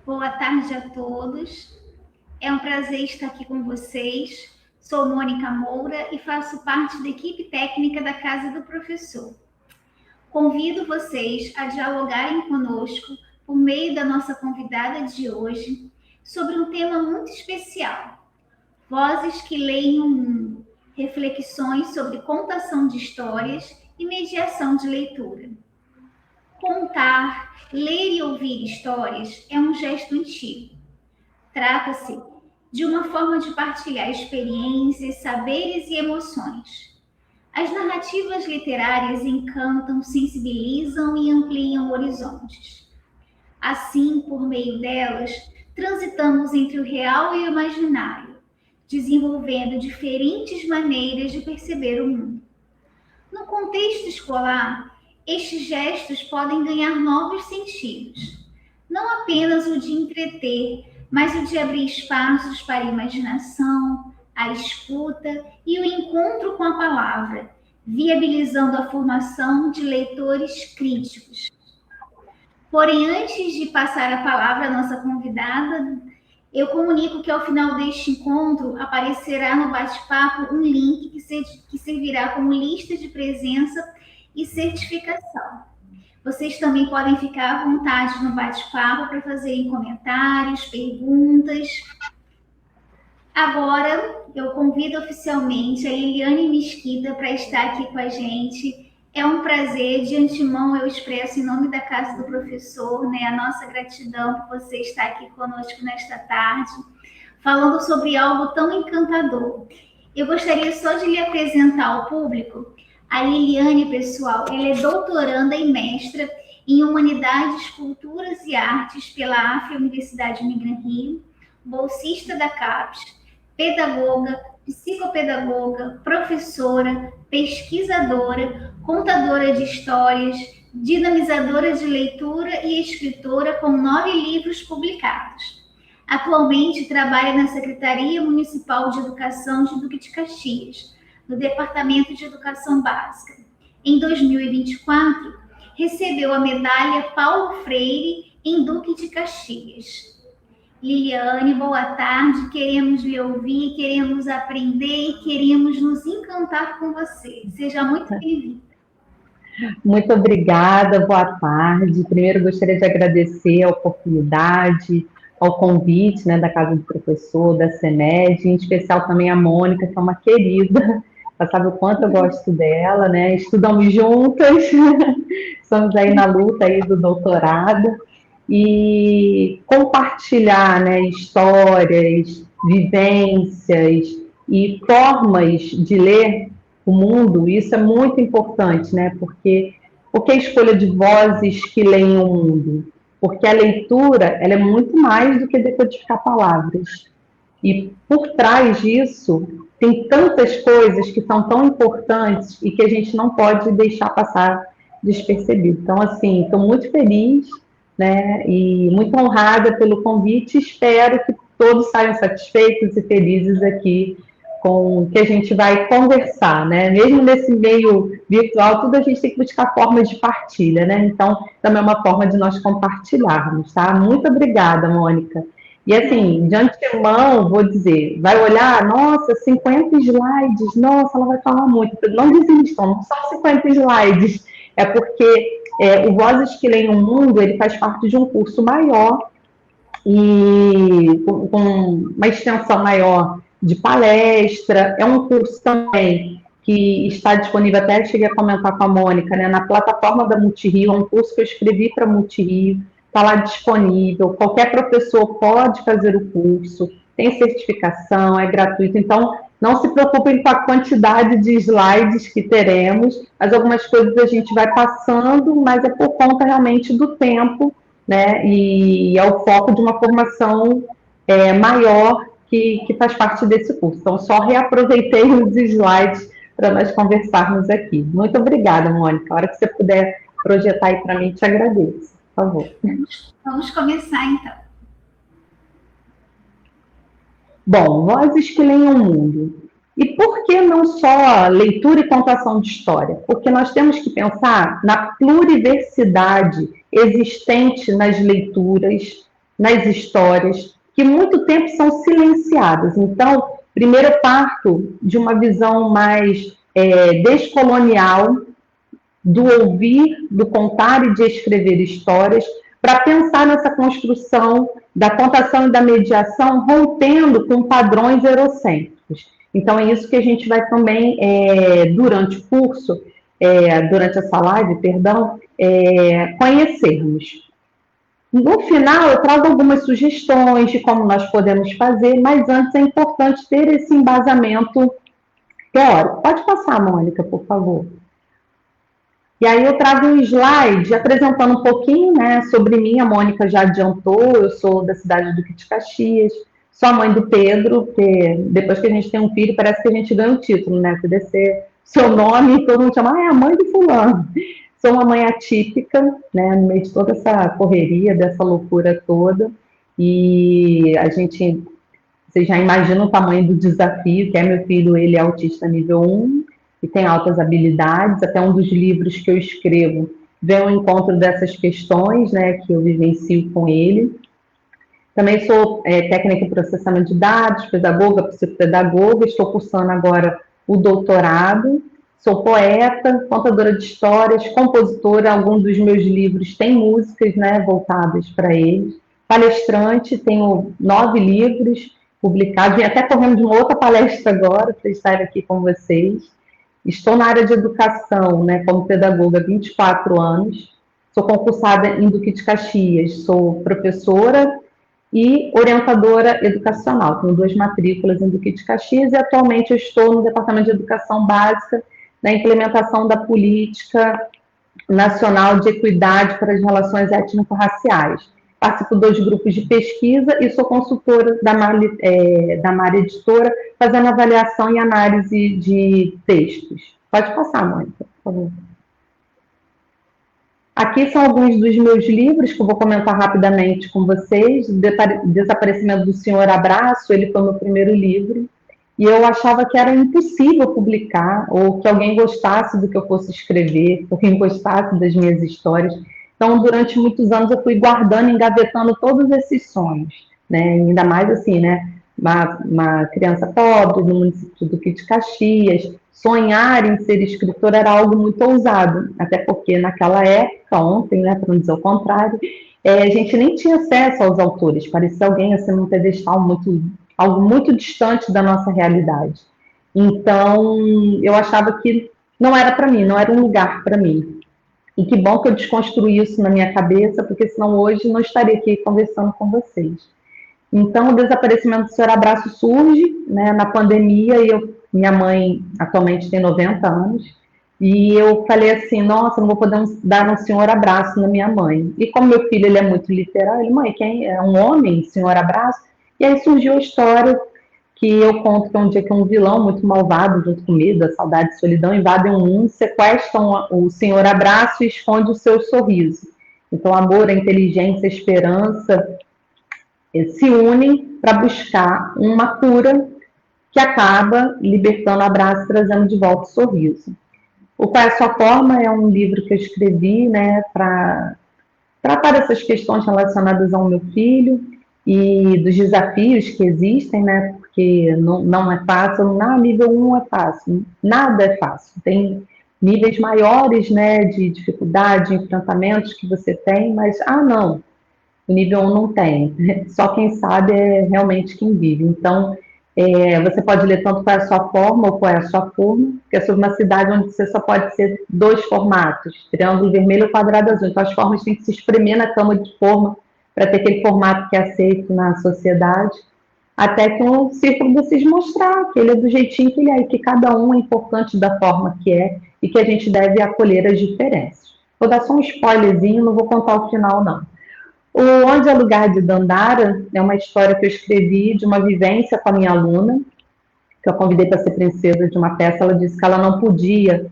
Boa tarde a todos. É um prazer estar aqui com vocês. Sou Mônica Moura e faço parte da equipe técnica da Casa do Professor. Convido vocês a dialogarem conosco por meio da nossa convidada de hoje sobre um tema muito especial: Vozes que leem o mundo, reflexões sobre contação de histórias e mediação de leitura. Contar, ler e ouvir histórias é um gesto antigo. Trata-se de uma forma de partilhar experiências, saberes e emoções. As narrativas literárias encantam, sensibilizam e ampliam horizontes. Assim, por meio delas, transitamos entre o real e o imaginário, desenvolvendo diferentes maneiras de perceber o mundo. No contexto escolar, estes gestos podem ganhar novos sentidos. Não apenas o de entreter, mas o de abrir espaços para a imaginação, a escuta e o encontro com a palavra, viabilizando a formação de leitores críticos. Porém, antes de passar a palavra à nossa convidada, eu comunico que ao final deste encontro aparecerá no bate-papo um link que servirá como lista de presença e certificação. Vocês também podem ficar à vontade no bate-papo para fazerem comentários, perguntas. Agora, eu convido oficialmente a Liliane Mesquita para estar aqui com a gente. É um prazer, de antemão eu expresso em nome da Casa do Professor, a nossa gratidão por você estar aqui conosco nesta tarde, falando sobre algo tão encantador. Eu gostaria só de lhe apresentar ao público. A Liliane, pessoal, ela é doutoranda e mestra em Humanidades, Culturas e Artes pela Afro-Universidade Migran Rio, bolsista da CAPES, pedagoga, psicopedagoga, professora, pesquisadora, contadora de histórias, dinamizadora de leitura e escritora com 9 livros publicados. Atualmente trabalha na Secretaria Municipal de Educação de Duque de Caxias, no Departamento de Educação Básica. Em 2024, recebeu a medalha Paulo Freire em Duque de Caxias. Liliane, boa tarde, queremos lhe ouvir, queremos aprender e queremos nos encantar com você. Seja muito bem-vinda. Muito obrigada, boa tarde. Primeiro, gostaria de agradecer a oportunidade, ao convite da Casa do Professor, da CEMED, em especial também a Mônica, que é uma querida. Ela sabe o quanto eu gosto dela, Estudamos juntas, estamos aí na luta aí do doutorado. E compartilhar histórias, vivências e formas de ler o mundo, isso é muito importante, porque a escolha de vozes que leem o mundo? Porque a leitura ela é muito mais do que decodificar palavras. E por trás disso, tem tantas coisas que são tão importantes e que a gente não pode deixar passar despercebido. Então, assim, estou muito feliz, e muito honrada pelo convite. Espero que todos saiam satisfeitos e felizes aqui com o que a gente vai conversar, Mesmo nesse meio virtual, tudo a gente tem que buscar formas de partilha, Então, também é uma forma de nós compartilharmos, tá? Muito obrigada, Mônica. E assim, de antemão, vou dizer, vai olhar, nossa, 50 slides, nossa, ela vai falar muito. Não desistam, não são 50 slides, é porque o Vozes que Leem o Mundo, ele faz parte de um curso maior e com uma extensão maior de palestra. É um curso também que está disponível, até cheguei a comentar com a Mônica, na plataforma da Multirio, é um curso que eu escrevi para a Multirio, está lá disponível, qualquer professor pode fazer o curso, tem certificação, é gratuito, então não se preocupem com a quantidade de slides que teremos, mas algumas coisas a gente vai passando, mas é por conta realmente do tempo, e é o foco de uma formação maior que faz parte desse curso. Então, só reaproveitei os slides para nós conversarmos aqui. Muito obrigada, Mônica. A hora que você puder projetar aí para mim, te agradeço. Por favor. Vamos começar, então. Bom, Vozes que Leem o Mundo. E por que não só leitura e contação de história? Porque nós temos que pensar na pluriversidade existente nas leituras, nas histórias, que muito tempo são silenciadas. Então, primeiro eu parto de uma visão mais descolonial, do ouvir, do contar e de escrever histórias, para pensar nessa construção da contação e da mediação, rompendo com padrões eurocêntricos. Então, é isso que a gente vai também, durante o curso, durante essa live, perdão, conhecermos. No final, eu trago algumas sugestões de como nós podemos fazer, mas antes é importante ter esse embasamento teórico. Pode passar, Mônica, por favor. E aí eu trago um slide apresentando um pouquinho, né, sobre mim. A Mônica já adiantou, eu sou da cidade do Duque de Caxias, sou a mãe do Pedro, porque depois que a gente tem um filho, parece que a gente ganha um título, né? Você descer seu nome e todo mundo chama, é a mãe do fulano. Sou uma mãe atípica, né, no meio de toda essa correria, dessa loucura toda, e a gente, vocês já imaginam o tamanho do desafio, que é meu filho, ele é autista nível 1, e tem altas habilidades, até um dos livros que eu escrevo vem ao encontro dessas questões, né, que eu vivencio com ele. Também sou técnica em processamento de dados, pedagoga, psicopedagoga, estou cursando agora o doutorado, sou poeta, contadora de histórias, compositora, alguns dos meus livros têm músicas, né, voltadas para eles, palestrante, tenho 9 livros publicados, vim até correndo de uma outra palestra agora, para estar aqui com vocês. Estou na área de educação, né, como pedagoga há 24 anos, sou concursada em Duque de Caxias, sou professora e orientadora educacional, tenho 2 matrículas em Duque de Caxias e atualmente eu estou no Departamento de Educação Básica, na implementação da Política Nacional de Equidade para as Relações Étnico-Raciais. Participo de 2 grupos de pesquisa e sou consultora da Mar Editora, fazendo avaliação e análise de textos. Pode passar, Mônica, por favor. Aqui são alguns dos meus livros que eu vou comentar rapidamente com vocês. Desaparecimento do Senhor Abraço, ele foi meu primeiro livro. E eu achava que era impossível publicar, ou que alguém gostasse do que eu fosse escrever, que alguém gostasse das minhas histórias. Então, durante muitos anos, eu fui guardando, engavetando todos esses sonhos, né? Ainda mais assim, né? Uma criança pobre no município do Duque de Caxias, sonhar em ser escritora era algo muito ousado, até porque naquela época, ontem, né, para não dizer o contrário, a gente nem tinha acesso aos autores, parecia alguém assim num pedestal algo muito distante da nossa realidade. Então, eu achava que não era para mim, não era um lugar para mim. E que bom que eu desconstruí isso na minha cabeça, porque senão hoje não estaria aqui conversando com vocês. Então, o desaparecimento do Senhor Abraço surge, né, na pandemia, e minha mãe atualmente tem 90 anos, e eu falei assim, nossa, não vou poder dar um senhor abraço na minha mãe. E como meu filho ele é muito literal, ele, mãe, quem é um homem, senhor abraço? E aí surgiu a história que eu conto que é um dia que um vilão muito malvado, junto com medo, a saudade e solidão, invadem um mundo, sequestram o senhor abraço e esconde o seu sorriso. Então, amor, a inteligência, a esperança se unem para buscar uma cura que acaba libertando o abraço, trazendo de volta o sorriso. O Qual é a Sua Forma é um livro que eu escrevi, né, para tratar dessas questões relacionadas ao meu filho e dos desafios que existem, né, porque não é fácil, nível 1 é fácil, nada é fácil, tem níveis maiores, né, de dificuldade, de enfrentamentos que você tem, mas, não, o nível 1 não tem, só quem sabe é realmente quem vive. Então, você pode ler tanto Qual é a Sua Forma ou Qual é a Sua Forma, que é sobre uma cidade onde você só pode ser 2 formatos, triângulo vermelho ou quadrado azul. Então, as formas têm que se espremer na cama de forma para ter aquele formato que é aceito na sociedade, até que um círculo decide mostrar que ele é do jeitinho que ele é, e que cada um é importante da forma que é, e que a gente deve acolher as diferenças. Vou dar só um spoilerzinho, não vou contar o final, não. O Onde é Lugar de Dandara é uma história que eu escrevi de uma vivência com a minha aluna, que eu convidei para ser princesa de uma peça. Ela disse que ela não podia,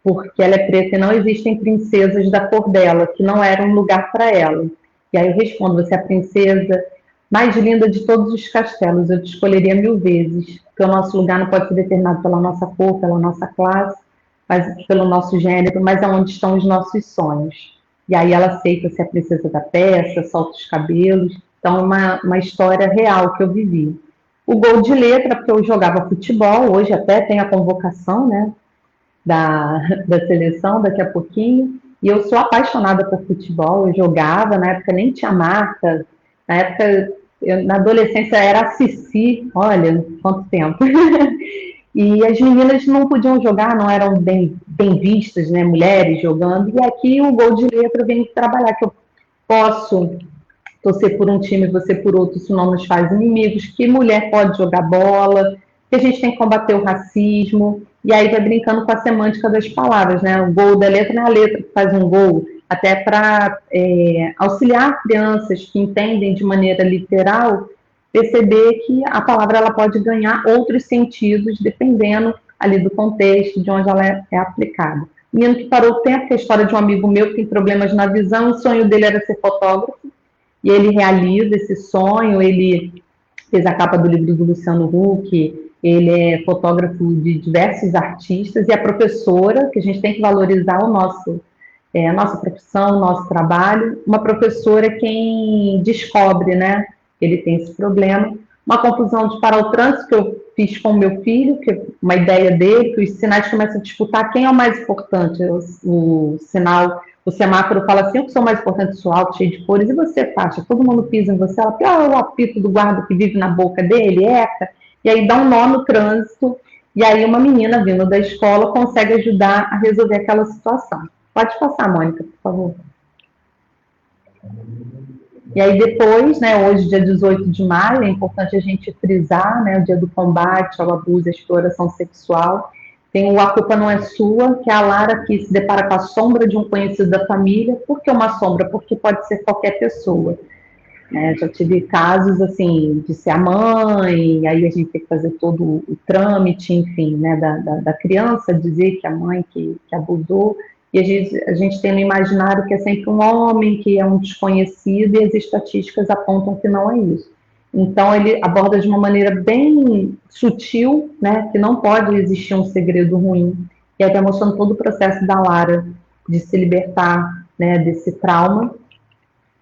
porque ela é preta e não existem princesas da cor dela, que não era um lugar para ela. E aí eu respondo, você é a princesa mais linda de todos os castelos, eu te escolheria 1000 vezes, porque o nosso lugar não pode ser determinado pela nossa cor, pela nossa classe, mas pelo nosso gênero, mas é onde estão os nossos sonhos. E aí ela aceita ser a princesa da peça, solta os cabelos, Então, uma história real que eu vivi. O gol de letra, porque eu jogava futebol, hoje até tem a convocação, né, da seleção daqui a pouquinho, e eu sou apaixonada por futebol, eu jogava, na época nem tinha marca, na época, na adolescência era a Cici, olha, quanto tempo. E as meninas não podiam jogar, não eram bem vistas, né, mulheres jogando, e aqui o gol de letra vem trabalhar, que eu posso torcer por um time, você por outro, isso não nos faz inimigos, que mulher pode jogar bola, que a gente tem que combater o racismo, e aí vai brincando com a semântica das palavras, né? O gol da letra não é a letra que faz um gol, até para auxiliar crianças que entendem de maneira literal, perceber que a palavra ela pode ganhar outros sentidos, dependendo ali do contexto, de onde ela é aplicada. O menino que parou o tempo, que é a história de um amigo meu que tem problemas na visão, o sonho dele era ser fotógrafo, e ele realiza esse sonho, ele fez a capa do livro do Luciano Huck, ele é fotógrafo de diversos artistas, e a professora, que a gente tem que valorizar a nossa profissão, o nosso trabalho, uma professora é quem descobre, né, ele tem esse problema. Uma confusão de parar o trânsito que eu fiz com o meu filho, que uma ideia dele, que os sinais começam a disputar quem é o mais importante, o sinal. O semáforo fala assim, eu que sou mais importante, sou alto, cheio de cores, e você, faixa? Todo mundo pisa em você, ela fala, o apito do guarda que vive na boca dele, eca, e aí dá um nó no trânsito, e aí uma menina vindo da escola consegue ajudar a resolver aquela situação. Pode passar, Mônica, por favor. E aí depois, né, hoje, dia 18 de maio, é importante a gente frisar, né, o dia do combate ao abuso e à exploração sexual. Tem o A Culpa Não É Sua, que é a Lara que se depara com a sombra de um conhecido da família. Por que uma sombra? Porque pode ser qualquer pessoa. Já tive casos, assim, de ser a mãe, aí a gente tem que fazer todo o trâmite, enfim, né, da criança, dizer que a mãe que abusou, e a gente tem no imaginário que é sempre um homem, que é um desconhecido, e as estatísticas apontam que não é isso. Então, ele aborda de uma maneira bem sutil, né, que não pode existir um segredo ruim, e aí está mostrando todo o processo da Lara de se libertar, né, desse trauma.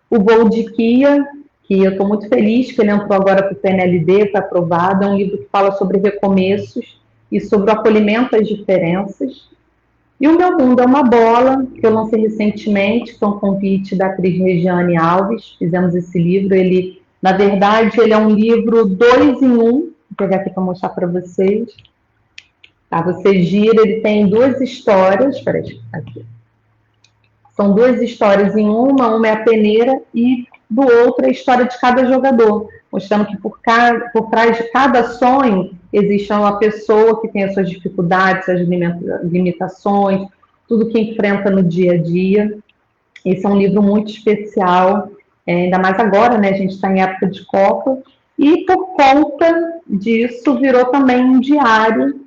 O Voo de Kia, que eu estou muito feliz que ele entrou agora para o PNLD, foi aprovado, é um livro que fala sobre recomeços e sobre o acolhimento às diferenças. E O Meu Mundo é uma Bola, que eu lancei recentemente, com um convite da atriz Regiane Alves, fizemos esse livro, ele, na verdade, ele é um livro 2 em 1, vou pegar aqui para mostrar para vocês. Tá, você gira, ele tem duas histórias, espera aí, aqui. São duas histórias em uma é a peneira e do outro é a história de cada jogador, mostrando que por trás de cada sonho existe uma pessoa que tem as suas dificuldades, suas limitações, tudo que enfrenta no dia a dia. Esse é um livro muito especial, ainda mais agora, né? A gente está em época de Copa, e por conta disso virou também um diário,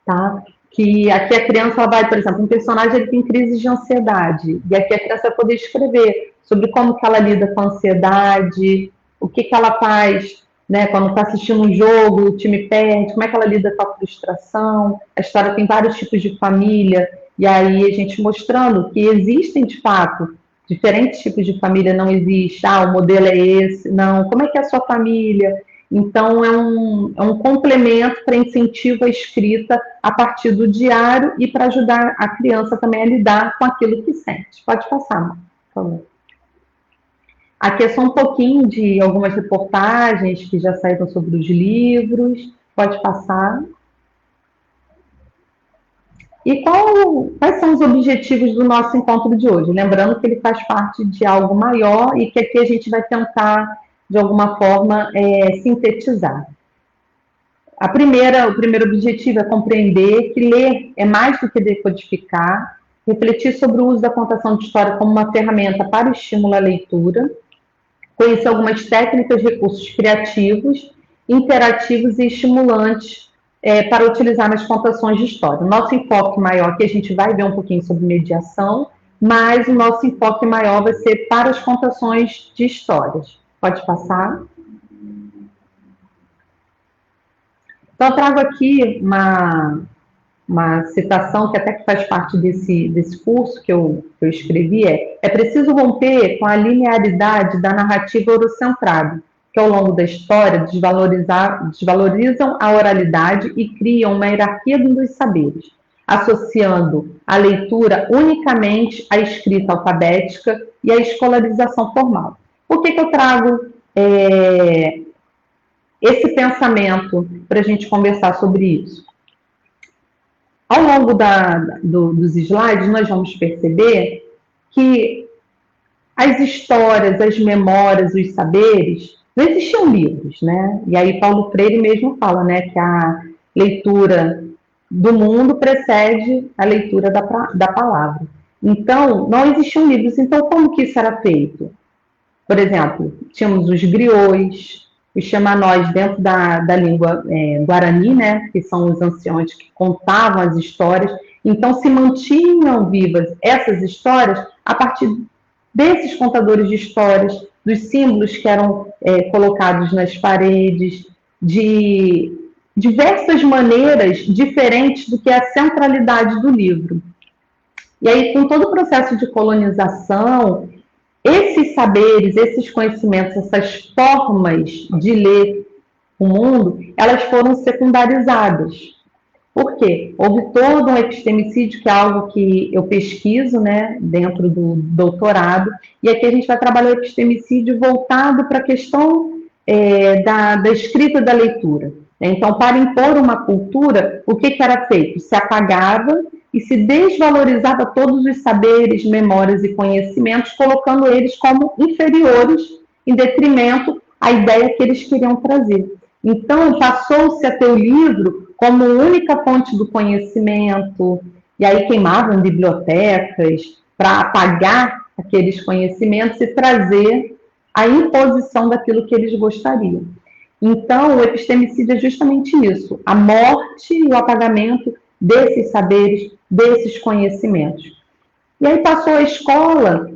tá? Que aqui a criança ela vai, por exemplo, um personagem ele tem crises de ansiedade, e aqui a criança vai poder escrever sobre como que ela lida com a ansiedade, o que que ela faz, né, quando está assistindo um jogo, o time perde, como é que ela lida com a frustração. A história tem vários tipos de família, e aí a gente mostrando que existem, de fato, diferentes tipos de família, não existe, o modelo é esse, não, como é que é a sua família? Então, é um complemento para incentivo à escrita a partir do diário e para ajudar a criança também a lidar com aquilo que sente. Pode passar, por favor. Aqui é só um pouquinho de algumas reportagens que já saíram sobre os livros. Pode passar. E quais são os objetivos do nosso encontro de hoje? Lembrando que ele faz parte de algo maior e que aqui a gente vai tentar, de alguma forma, sintetizar. O primeiro objetivo é compreender que ler é mais do que decodificar, refletir sobre o uso da contação de história como uma ferramenta para o estímulo à leitura, conhecer algumas técnicas, recursos criativos, interativos e estimulantes para utilizar nas contações de história. O nosso enfoque maior, que a gente vai ver um pouquinho sobre mediação, mas o nosso enfoque maior vai ser para as contações de histórias. Pode passar. Então, eu trago aqui uma citação que até que faz parte desse curso que eu escrevi, é preciso romper com a linearidade da narrativa eurocentrada, que ao longo da história desvalorizam a oralidade e criam uma hierarquia dos saberes, associando a leitura unicamente à escrita alfabética e à escolarização formal. Por que eu trago esse pensamento para a gente conversar sobre isso? Ao longo dos slides, nós vamos perceber que as histórias, as memórias, os saberes, não existiam livros, né? E aí Paulo Freire mesmo fala, né, que a leitura do mundo precede a leitura da palavra. Então, não existiam livros. Então, como que isso era feito? Por exemplo, tínhamos os griots, os xamanós dentro da língua guarani, né, que são os anciões que contavam as histórias. Então, se mantinham vivas essas histórias a partir desses contadores de histórias, dos símbolos que eram colocados nas paredes, de diversas maneiras diferentes do que a centralidade do livro. E aí, com todo o processo de colonização, esses saberes, esses conhecimentos, essas formas de ler o mundo, elas foram secundarizadas. Por quê? Houve todo um epistemicídio, que é algo que eu pesquiso, né, dentro do doutorado, e aqui a gente vai trabalhar o epistemicídio voltado para a questão da escrita e da leitura. Então, para impor uma cultura, o que era feito? Se apagava e se desvalorizava todos os saberes, memórias e conhecimentos, colocando eles como inferiores, em detrimento à ideia que eles queriam trazer. Então, passou-se a ter o livro como única fonte do conhecimento, e aí queimavam bibliotecas para apagar aqueles conhecimentos e trazer a imposição daquilo que eles gostariam. Então, o epistemicídio é justamente isso, a morte e o apagamento desses saberes, desses conhecimentos. E aí passou a escola,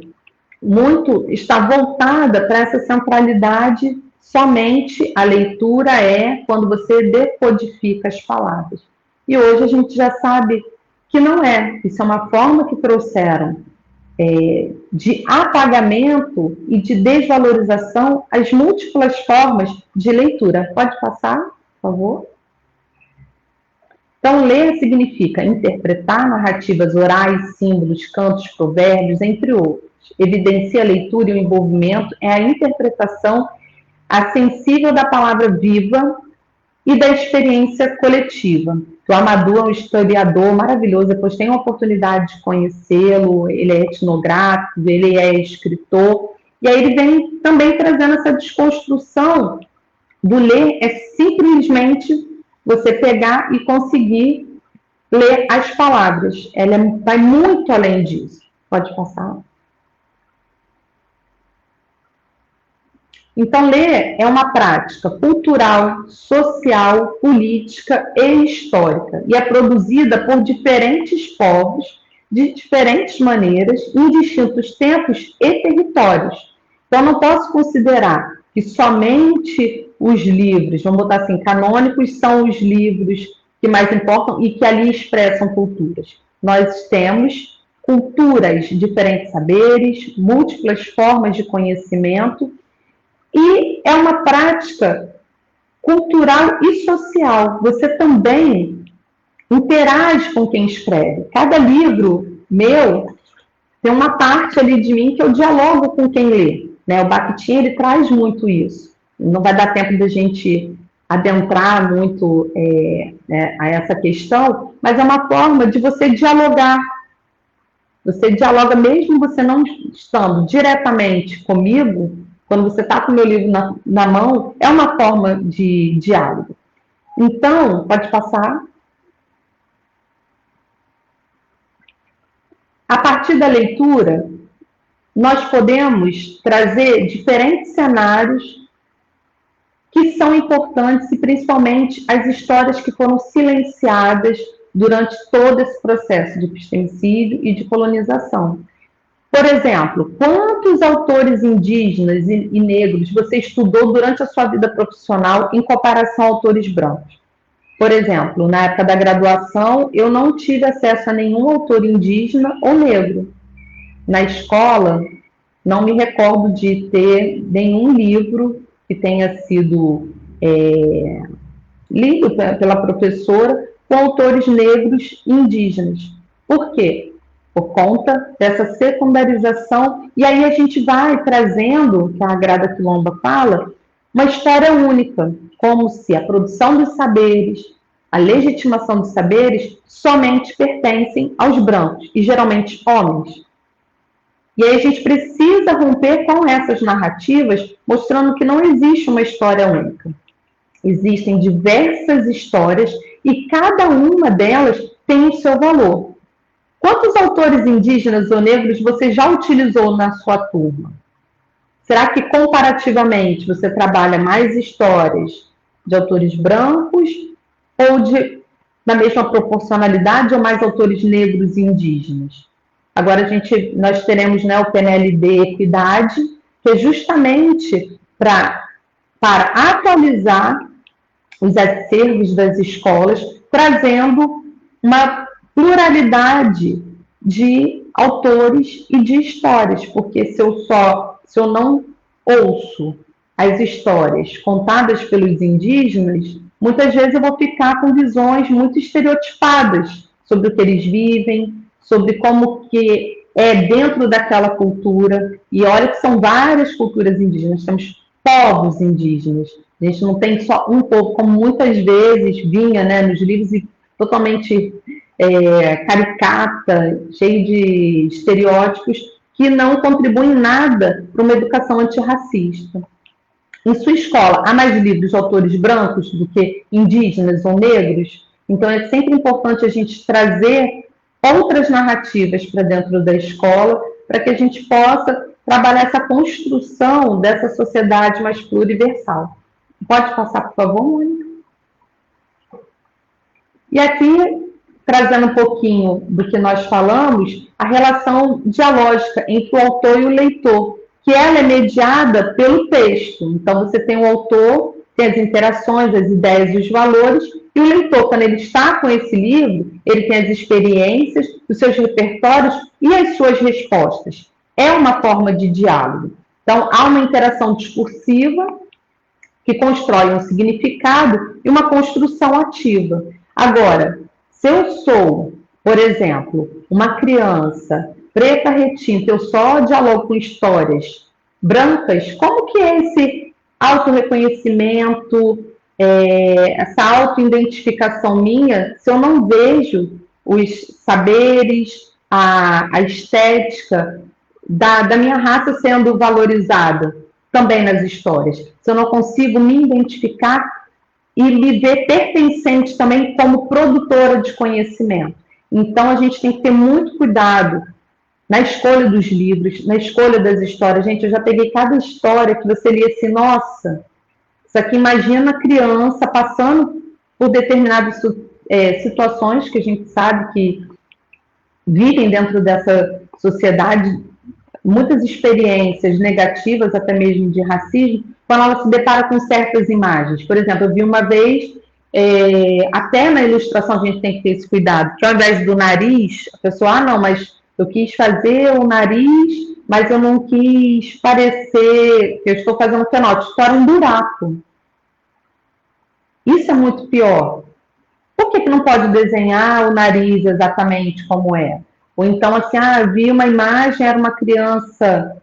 está voltada para essa centralidade. Somente a leitura é quando você decodifica as palavras. E hoje a gente já sabe que não é. Isso é uma forma que trouxeram de apagamento e de desvalorização as múltiplas formas de leitura. Pode passar, por favor? Então, ler significa interpretar narrativas orais, símbolos, cantos, provérbios, entre outros. Evidencia a leitura e o envolvimento é a interpretação a sensível da palavra viva e da experiência coletiva. O Amadou é um historiador maravilhoso, depois tem a oportunidade de conhecê-lo, ele é etnográfico, ele é escritor, e aí ele vem também trazendo essa desconstrução do ler, é simplesmente você pegar e conseguir ler as palavras. Ela vai muito além disso. Pode passar. Então, ler é uma prática cultural, social, política e histórica, e é produzida por diferentes povos, de diferentes maneiras, em distintos tempos e territórios. Então, não posso considerar que somente os livros, vamos botar assim, canônicos, são os livros que mais importam e que ali expressam culturas. Nós temos culturas, diferentes saberes, múltiplas formas de conhecimento, e é uma prática cultural e social. Você também interage com quem escreve. Cada livro meu tem uma parte ali de mim que eu dialogo com quem lê. Né? O Bakhtin, ele traz muito isso. Não vai dar tempo da gente adentrar muito a essa questão, mas é uma forma de você dialogar. Você dialoga mesmo você não estando diretamente comigo. Quando você está com o meu livro na mão, é uma forma de diálogo. Então, pode passar. A partir da leitura, nós podemos trazer diferentes cenários que são importantes e, principalmente, as histórias que foram silenciadas durante todo esse processo de epistemicídio e de colonização. Por exemplo, quantos autores indígenas e negros você estudou durante a sua vida profissional em comparação a autores brancos? Por exemplo, na época da graduação, eu não tive acesso a nenhum autor indígena ou negro. Na escola, não me recordo de ter nenhum livro que tenha sido lido pela professora com autores negros e indígenas. Por quê? Por conta dessa secundarização, e aí a gente vai trazendo, que a Agrada Quilomba fala, uma história única, como se a produção dos saberes, a legitimação dos saberes, somente pertencem aos brancos, e geralmente homens. E aí a gente precisa romper com essas narrativas, mostrando que não existe uma história única. Existem diversas histórias e cada uma delas tem o seu valor. Quantos autores indígenas ou negros você já utilizou na sua turma? Será que comparativamente você trabalha mais histórias de autores brancos ou na mesma proporcionalidade ou mais autores negros e indígenas? Agora nós teremos, né, o PNLD Equidade, que é justamente para atualizar os acervos das escolas, trazendo uma pluralidade de autores e de histórias, porque se eu não ouço as histórias contadas pelos indígenas, muitas vezes eu vou ficar com visões muito estereotipadas sobre o que eles vivem, sobre como que é dentro daquela cultura. E olha que são várias culturas indígenas, temos povos indígenas. A gente não tem só um povo, como muitas vezes vinha, né, nos livros, e totalmente caricata, cheio de estereótipos, que não contribuem nada para uma educação antirracista. Em sua escola, há mais livros de autores brancos do que indígenas ou negros? Então, é sempre importante a gente trazer outras narrativas para dentro da escola, para que a gente possa trabalhar essa construção dessa sociedade mais pluriversal. Pode passar, por favor, Mônica? E aqui, trazendo um pouquinho do que nós falamos, a relação dialógica entre o autor e o leitor, que ela é mediada pelo texto. Então, você tem o autor, tem as interações, as ideias e os valores, e o leitor, quando ele está com esse livro, ele tem as experiências, os seus repertórios e as suas respostas. É uma forma de diálogo. Então, há uma interação discursiva que constrói um significado e uma construção ativa. Agora, se eu sou, por exemplo, uma criança preta retinta, eu só dialogo com histórias brancas, como que é esse autorreconhecimento, essa autoidentificação minha, se eu não vejo os saberes, a estética da minha raça sendo valorizada também nas histórias? Se eu não consigo me identificar e me ver pertencente também como produtora de conhecimento. Então, a gente tem que ter muito cuidado na escolha dos livros, na escolha das histórias. Gente, eu já peguei cada história que você lia assim, nossa, isso aqui imagina a criança passando por determinadas situações que a gente sabe que vivem dentro dessa sociedade, muitas experiências negativas, até mesmo de racismo, quando ela se depara com certas imagens. Por exemplo, eu vi uma vez, até na ilustração a gente tem que ter esse cuidado, que ao invés do nariz, a pessoa, não, mas eu quis fazer o nariz, mas eu não quis parecer que eu estou fazendo fenótipo, isso era um buraco. Isso é muito pior. Por que não pode desenhar o nariz exatamente como é? Ou então, assim, vi uma imagem, era uma criança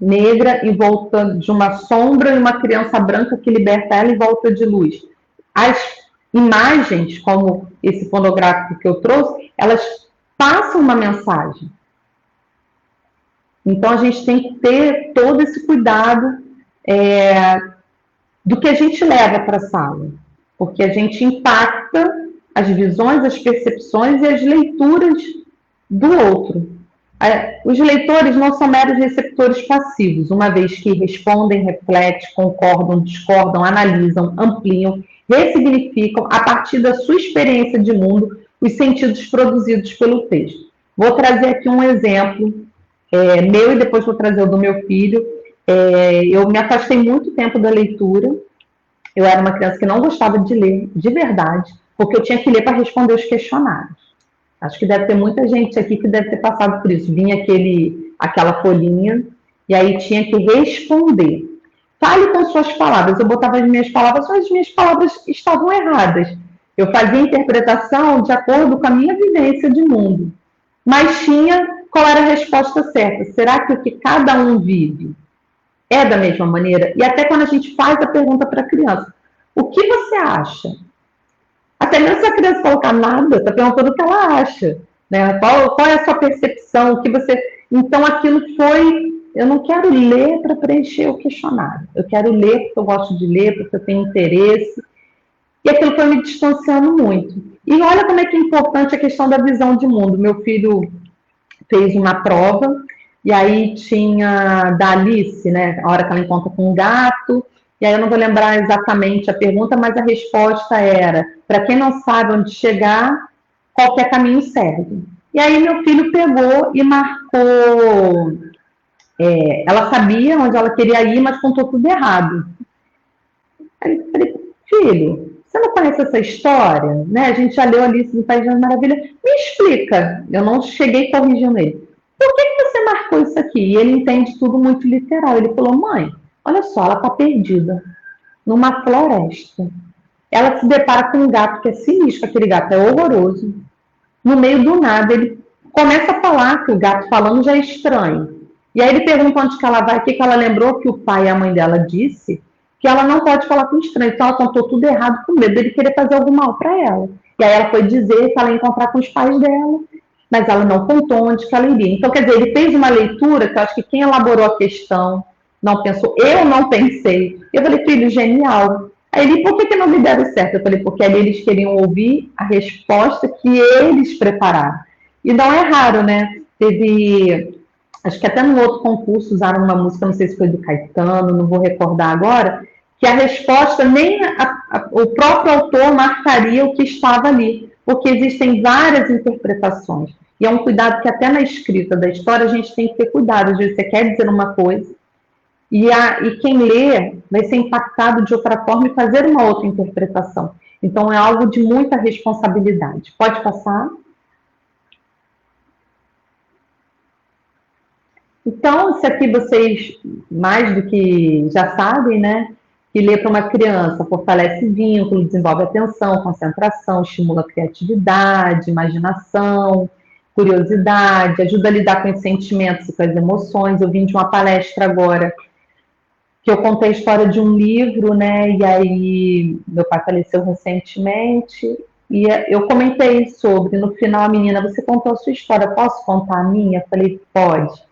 negra em volta de uma sombra e uma criança branca que liberta ela em volta de luz. As imagens, como esse fonográfico que eu trouxe, elas passam uma mensagem. Então, a gente tem que ter todo esse cuidado do que a gente leva para a sala, porque a gente impacta as visões, as percepções e as leituras do outro. Os leitores não são meros receptores passivos, uma vez que respondem, refletem, concordam, discordam, analisam, ampliam, ressignificam, a partir da sua experiência de mundo, os sentidos produzidos pelo texto. Vou trazer aqui um exemplo meu e depois vou trazer o do meu filho. Eu me afastei muito tempo da leitura eu era uma criança que não gostava de ler, de verdade, porque eu tinha que ler para responder os questionários. Acho que deve ter muita gente aqui que deve ter passado por isso. Vinha aquela folhinha e aí tinha que responder. Fale com suas palavras. Eu botava as minhas palavras, mas as minhas palavras estavam erradas. Eu fazia interpretação de acordo com a minha vivência de mundo. Mas tinha qual era a resposta certa. Será que o que cada um vive é da mesma maneira? E até quando a gente faz a pergunta para a criança, o que você acha? Até mesmo se a criança colocar nada, está perguntando o que ela acha. Né? Qual é a sua percepção? O que você... Então, aquilo foi... Eu não quero ler para preencher o questionário. Eu quero ler porque eu gosto de ler, porque eu tenho interesse. E aquilo foi me distanciando muito. E olha como é que é importante a questão da visão de mundo. Meu filho fez uma prova, e aí tinha da Alice, né? A hora que ela encontra com um gato, e aí eu não vou lembrar exatamente a pergunta, mas a resposta era: para quem não sabe onde chegar, qualquer caminho serve. E aí meu filho pegou e marcou. Ela sabia onde ela queria ir, mas contou tudo errado. Aí eu falei: filho, você não conhece essa história? Né? A gente já leu Alice no País das Maravilhas. Me explica. Eu não cheguei corrigindo ele. Por que você marcou isso aqui? E ele entende tudo muito literal. Ele falou: mãe, olha só, ela está perdida numa floresta. Ela se depara com um gato que é sinistro, aquele gato é horroroso. No meio do nada, ele começa a falar, que o gato falando já é estranho. E aí ele pergunta onde que ela vai, o que ela lembrou que o pai e a mãe dela disse, que ela não pode falar com estranho. Então ela contou tudo errado com medo dele querer fazer algum mal para ela. E aí ela foi dizer que ela ia encontrar com os pais dela, mas ela não contou onde que ela iria. Então, quer dizer, ele fez uma leitura que eu acho que quem elaborou a questão não pensou. Eu não pensei. Eu falei: filho, genial. Aí ele: por que não me deram certo? Eu falei: porque ali eles queriam ouvir a resposta que eles prepararam. E não é raro, né? Teve, acho que até no outro concurso usaram uma música, não sei se foi do Caetano, não vou recordar agora, que a resposta nem o próprio autor marcaria o que estava ali, porque existem várias interpretações. E é um cuidado que até na escrita da história a gente tem que ter cuidado. Às vezes você quer dizer uma coisa, e quem lê vai ser impactado de outra forma e fazer uma outra interpretação. Então, é algo de muita responsabilidade. Pode passar? Então, isso aqui vocês, mais do que já sabem, né? Que ler para uma criança fortalece vínculo, desenvolve atenção, concentração, estimula a criatividade, imaginação, curiosidade, ajuda a lidar com os sentimentos e com as emoções. Eu vim de uma palestra agora que eu contei a história de um livro, né? E aí meu pai faleceu recentemente e eu comentei sobre. No final, a menina: você contou a sua história, posso contar a minha? Eu falei: pode.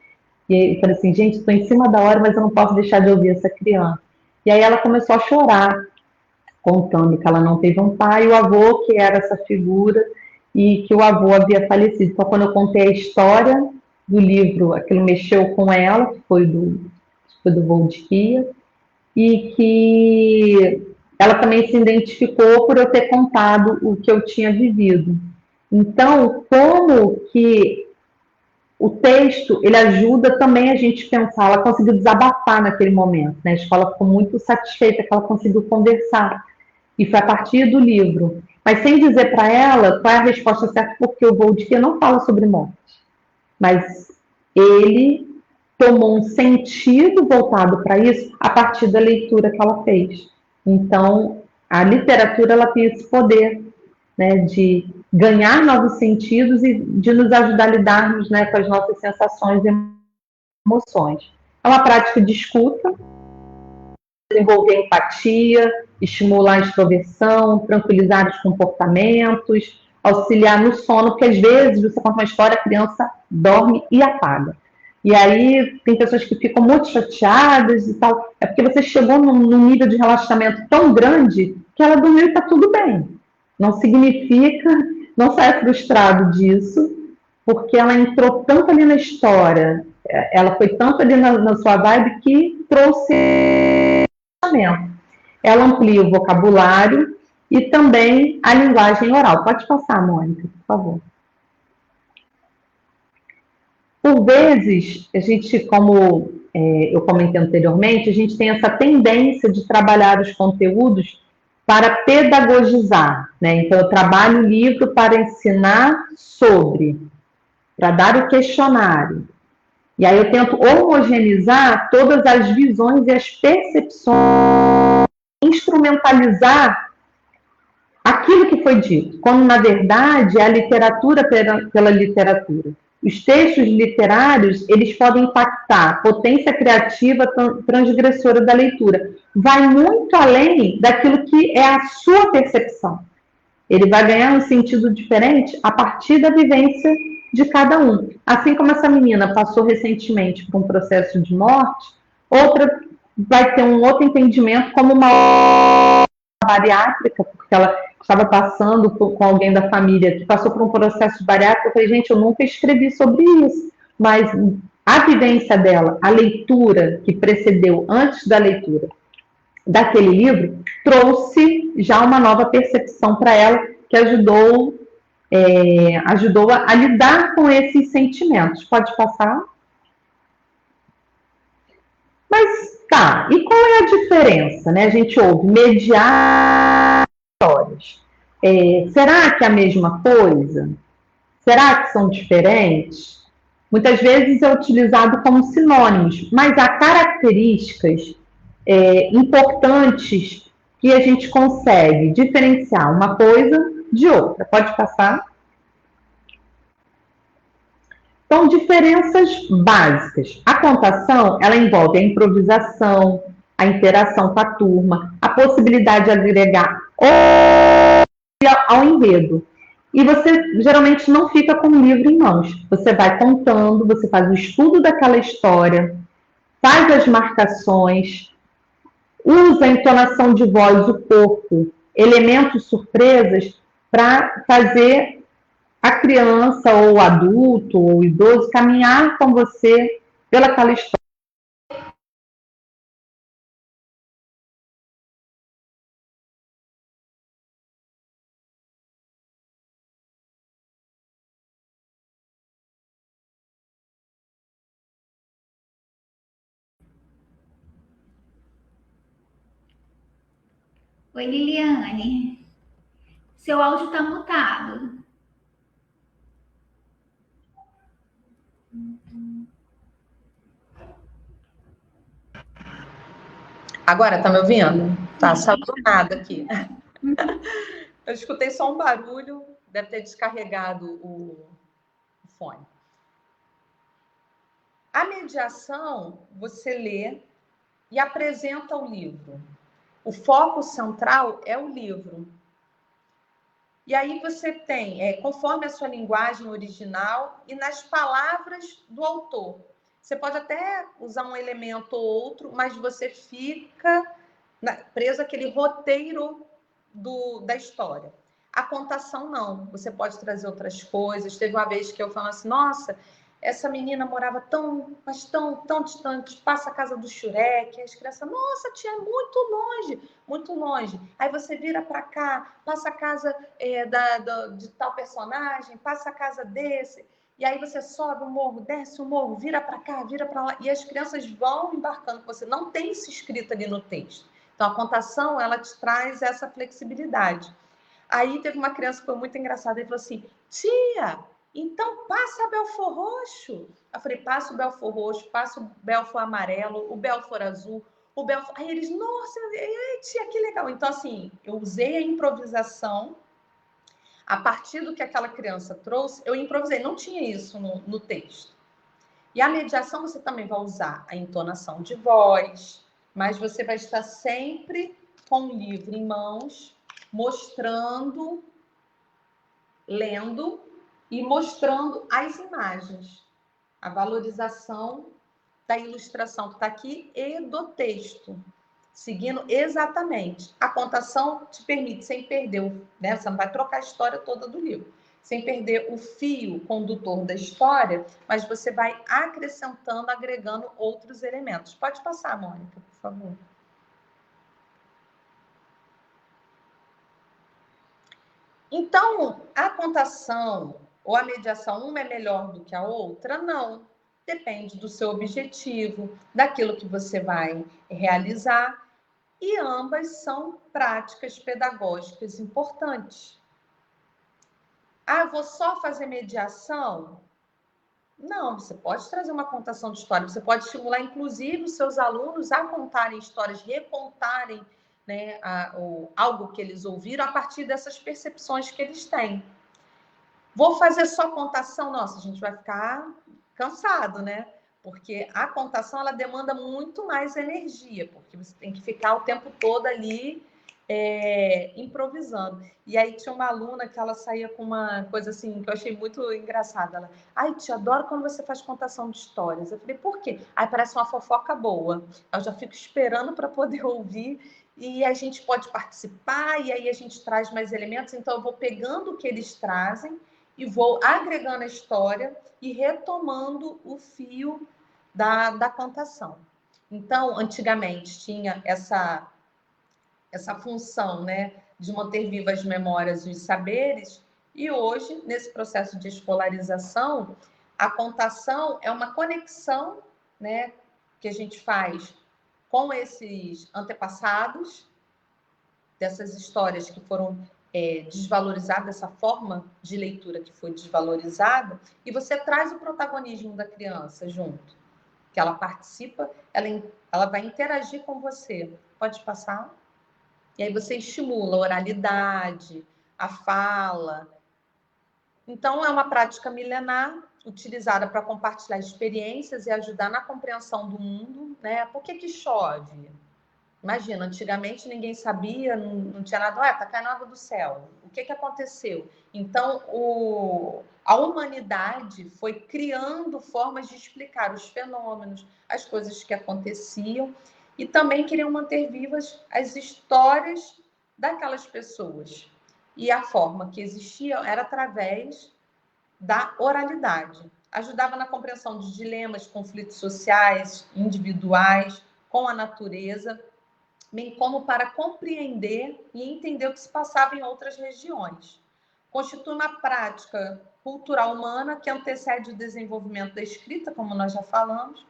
E aí eu falei assim: gente, estou em cima da hora, mas eu não posso deixar de ouvir essa criança. E aí ela começou a chorar, contando que ela não teve um pai, e o avô que era essa figura, e que o avô havia falecido. Então, quando eu contei a história do livro, aquilo mexeu com ela, que foi do Voltkia, e que ela também se identificou por eu ter contado o que eu tinha vivido. Então, como que o texto, ele ajuda também a gente pensar. Ela conseguiu desabafar naquele momento, né? A escola ficou muito satisfeita que ela conseguiu conversar, e foi a partir do livro. Mas sem dizer para ela qual é a resposta certa, porque o Voltkia não fala sobre morte, mas ele tomou um sentido voltado para isso a partir da leitura que ela fez. Então, a literatura, ela tem esse poder, né, de ganhar novos sentidos e de nos ajudar a lidarmos, né, com as nossas sensações e emoções. É uma prática de escuta, desenvolver empatia, estimular a extroversão, tranquilizar os comportamentos, auxiliar no sono, porque às vezes você conta uma história, a criança dorme e apaga. E aí tem pessoas que ficam muito chateadas e tal. É porque você chegou num nível de relaxamento tão grande que ela dormiu e está tudo bem. Não significa, não saia frustrado disso, porque ela entrou tanto ali na história, ela foi tanto ali na sua vibe que trouxe relaxamento. Ela amplia o vocabulário e também a linguagem oral. Pode passar, Mônica, por favor. Por vezes, a gente, como eu comentei anteriormente, a gente tem essa tendência de trabalhar os conteúdos para pedagogizar, né? Então, eu trabalho o livro para ensinar sobre, para dar o questionário. E aí eu tento homogeneizar todas as visões e as percepções, instrumentalizar aquilo que foi dito, quando na verdade é a literatura pela literatura. Os textos literários, eles podem impactar a potência criativa transgressora da leitura. Vai muito além daquilo que é a sua percepção. Ele vai ganhar um sentido diferente a partir da vivência de cada um. Assim como essa menina passou recentemente por um processo de morte, outra vai ter um outro entendimento como uma bariátrica, porque ela estava passando com alguém da família que passou por um processo de bariátrica. Eu falei, gente, eu nunca escrevi sobre isso, mas a vivência dela, a leitura que precedeu antes da leitura daquele livro, trouxe já uma nova percepção para ela, que ajudou a lidar com esses sentimentos. Pode passar? Mas tá, e qual é a diferença? Né? A gente ouve mediar histórias. Será que é a mesma coisa? Será que são diferentes? Muitas vezes é utilizado como sinônimos, mas há características importantes que a gente consegue diferenciar uma coisa de outra. Pode passar? Então, diferenças básicas. A contação, ela envolve a improvisação, a interação com a turma, a possibilidade de agregar ao enredo. E você geralmente não fica com o livro em mãos. Você vai contando, você faz o estudo daquela história, faz as marcações, usa a entonação de voz, o corpo, elementos surpresas para fazer a criança ou o adulto ou o idoso caminhar com você pelaquela história. Oi, Liliane. Seu áudio está mutado. Agora, tá me ouvindo? Tá, saiu do nada aqui. Eu escutei só um barulho, deve ter descarregado o fone. A mediação, você lê e apresenta o livro. O foco central é o livro. E aí você tem, conforme a sua linguagem original e nas palavras do autor. Você pode até usar um elemento ou outro, mas você fica preso àquele roteiro da história. A contação não, você pode trazer outras coisas. Teve uma vez que eu falo assim, nossa, essa menina morava mas tão distante, passa a casa do Shurek, as crianças, nossa, tia, é muito longe, muito longe. Aí você vira para cá, passa a casa de tal personagem, passa a casa desse, e aí você sobe o morro, desce o morro, vira para cá, vira para lá, e as crianças vão embarcando com você, não tem isso escrito ali no texto. Então, a contação, ela te traz essa flexibilidade. Aí teve uma criança que foi muito engraçada e falou assim, tia, então passa Belfor Roxo. Eu falei, passa o Belfor Roxo, passa o Belfor amarelo, o Belfor azul, o Belfor... Aí eles, nossa, tia, que legal. Então, assim, eu usei a improvisação. A partir do que aquela criança trouxe, eu improvisei. Não tinha isso no texto. E a mediação, você também vai usar a entonação de voz, mas você vai estar sempre com o livro em mãos, mostrando, lendo e mostrando as imagens, a valorização da ilustração que está aqui e do texto, seguindo exatamente. A contação te permite, sem perder, né? Você não vai trocar a história toda do livro, sem perder o fio condutor da história, mas você vai acrescentando, agregando outros elementos. Pode passar, Mônica, por favor. Então, a contação ou a mediação, uma é melhor do que a outra? Não. depende do seu objetivo, daquilo que você vai realizar, e ambas são práticas pedagógicas importantes. Ah, vou só fazer mediação? Não, você pode trazer uma contação de história, você pode estimular, inclusive, os seus alunos a contarem histórias, recontarem, né, algo que eles ouviram a partir dessas percepções que eles têm. Vou fazer só contação? Nossa, a gente vai ficar cansado, né? Porque a contação, ela demanda muito mais energia, porque você tem que ficar o tempo todo ali improvisando. E aí tinha uma aluna que ela saía com uma coisa assim, que eu achei muito engraçada. Ela, ai, te adoro quando você faz contação de histórias. Eu falei, por quê? Aí parece uma fofoca boa. Eu já fico esperando para poder ouvir, e a gente pode participar, e aí a gente traz mais elementos. Então eu vou pegando o que eles trazem e vou agregando a história e retomando o fio da contação. Então, antigamente tinha essa função, né, de manter vivas as memórias e os saberes, e hoje, nesse processo de escolarização, a contação é uma conexão, né, que a gente faz com esses antepassados, dessas histórias que foram desvalorizadas, essa forma de leitura que foi desvalorizada, e você traz o protagonismo da criança junto, que ela participa, ela vai interagir com você. Pode passar? E aí você estimula a oralidade, a fala. Então, é uma prática milenar, utilizada para compartilhar experiências e ajudar na compreensão do mundo, né? Por que chove? Imagina, antigamente ninguém sabia, não tinha nada, tá caindo água do céu. O que aconteceu? Então, a humanidade foi criando formas de explicar os fenômenos, as coisas que aconteciam, e também queriam manter vivas as histórias daquelas pessoas. E a forma que existia era através da oralidade. Ajudava na compreensão de dilemas, conflitos sociais, individuais, com a natureza, bem como para compreender e entender o que se passava em outras regiões. Constitui uma prática cultural humana que antecede o desenvolvimento da escrita, como nós já falamos.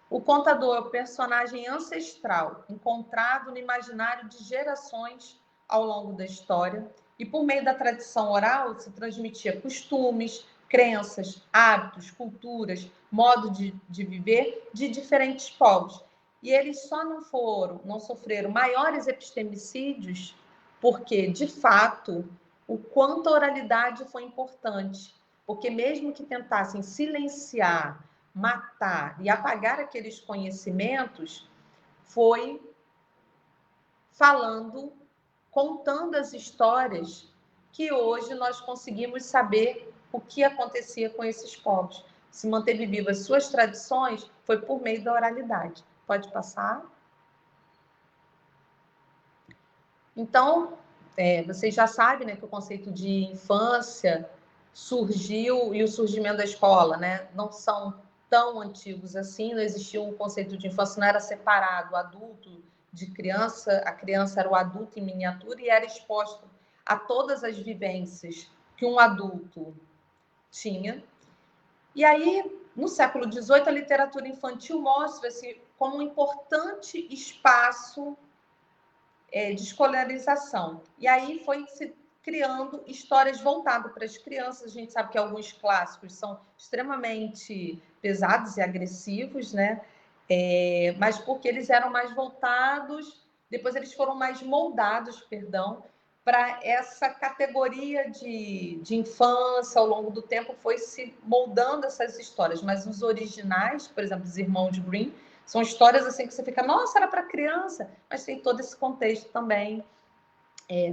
O contador é o personagem ancestral, encontrado no imaginário de gerações ao longo da história, e por meio da tradição oral se transmitia costumes, crenças, hábitos, culturas, modo de viver de diferentes povos. E eles só não sofreram maiores epistemicídios porque, de fato, o quanto a oralidade foi importante. Porque mesmo que tentassem silenciar, matar e apagar aqueles conhecimentos, foi falando, contando as histórias que hoje nós conseguimos saber o que acontecia com esses povos. Se manteve vivas suas tradições foi por meio da oralidade. Pode passar? Então, vocês já sabem, né, que o conceito de infância surgiu, e o surgimento da escola, né, não são tão antigos assim, não existia um conceito de infância, não era separado, adulto de criança, a criança era o adulto em miniatura e era exposto a todas as vivências que um adulto tinha. E aí, no século XVIII, a literatura infantil mostra-se como um importante espaço de escolarização. E aí foi se criando histórias voltadas para as crianças. A gente sabe que alguns clássicos são extremamente pesados e agressivos, né? Mas porque eles eram mais voltados, depois eles foram mais moldados, perdão, para essa categoria de infância. Ao longo do tempo foi se moldando essas histórias, mas os originais, por exemplo, os Irmãos Grimm, são histórias assim que você fica, nossa, era para criança, mas tem todo esse contexto também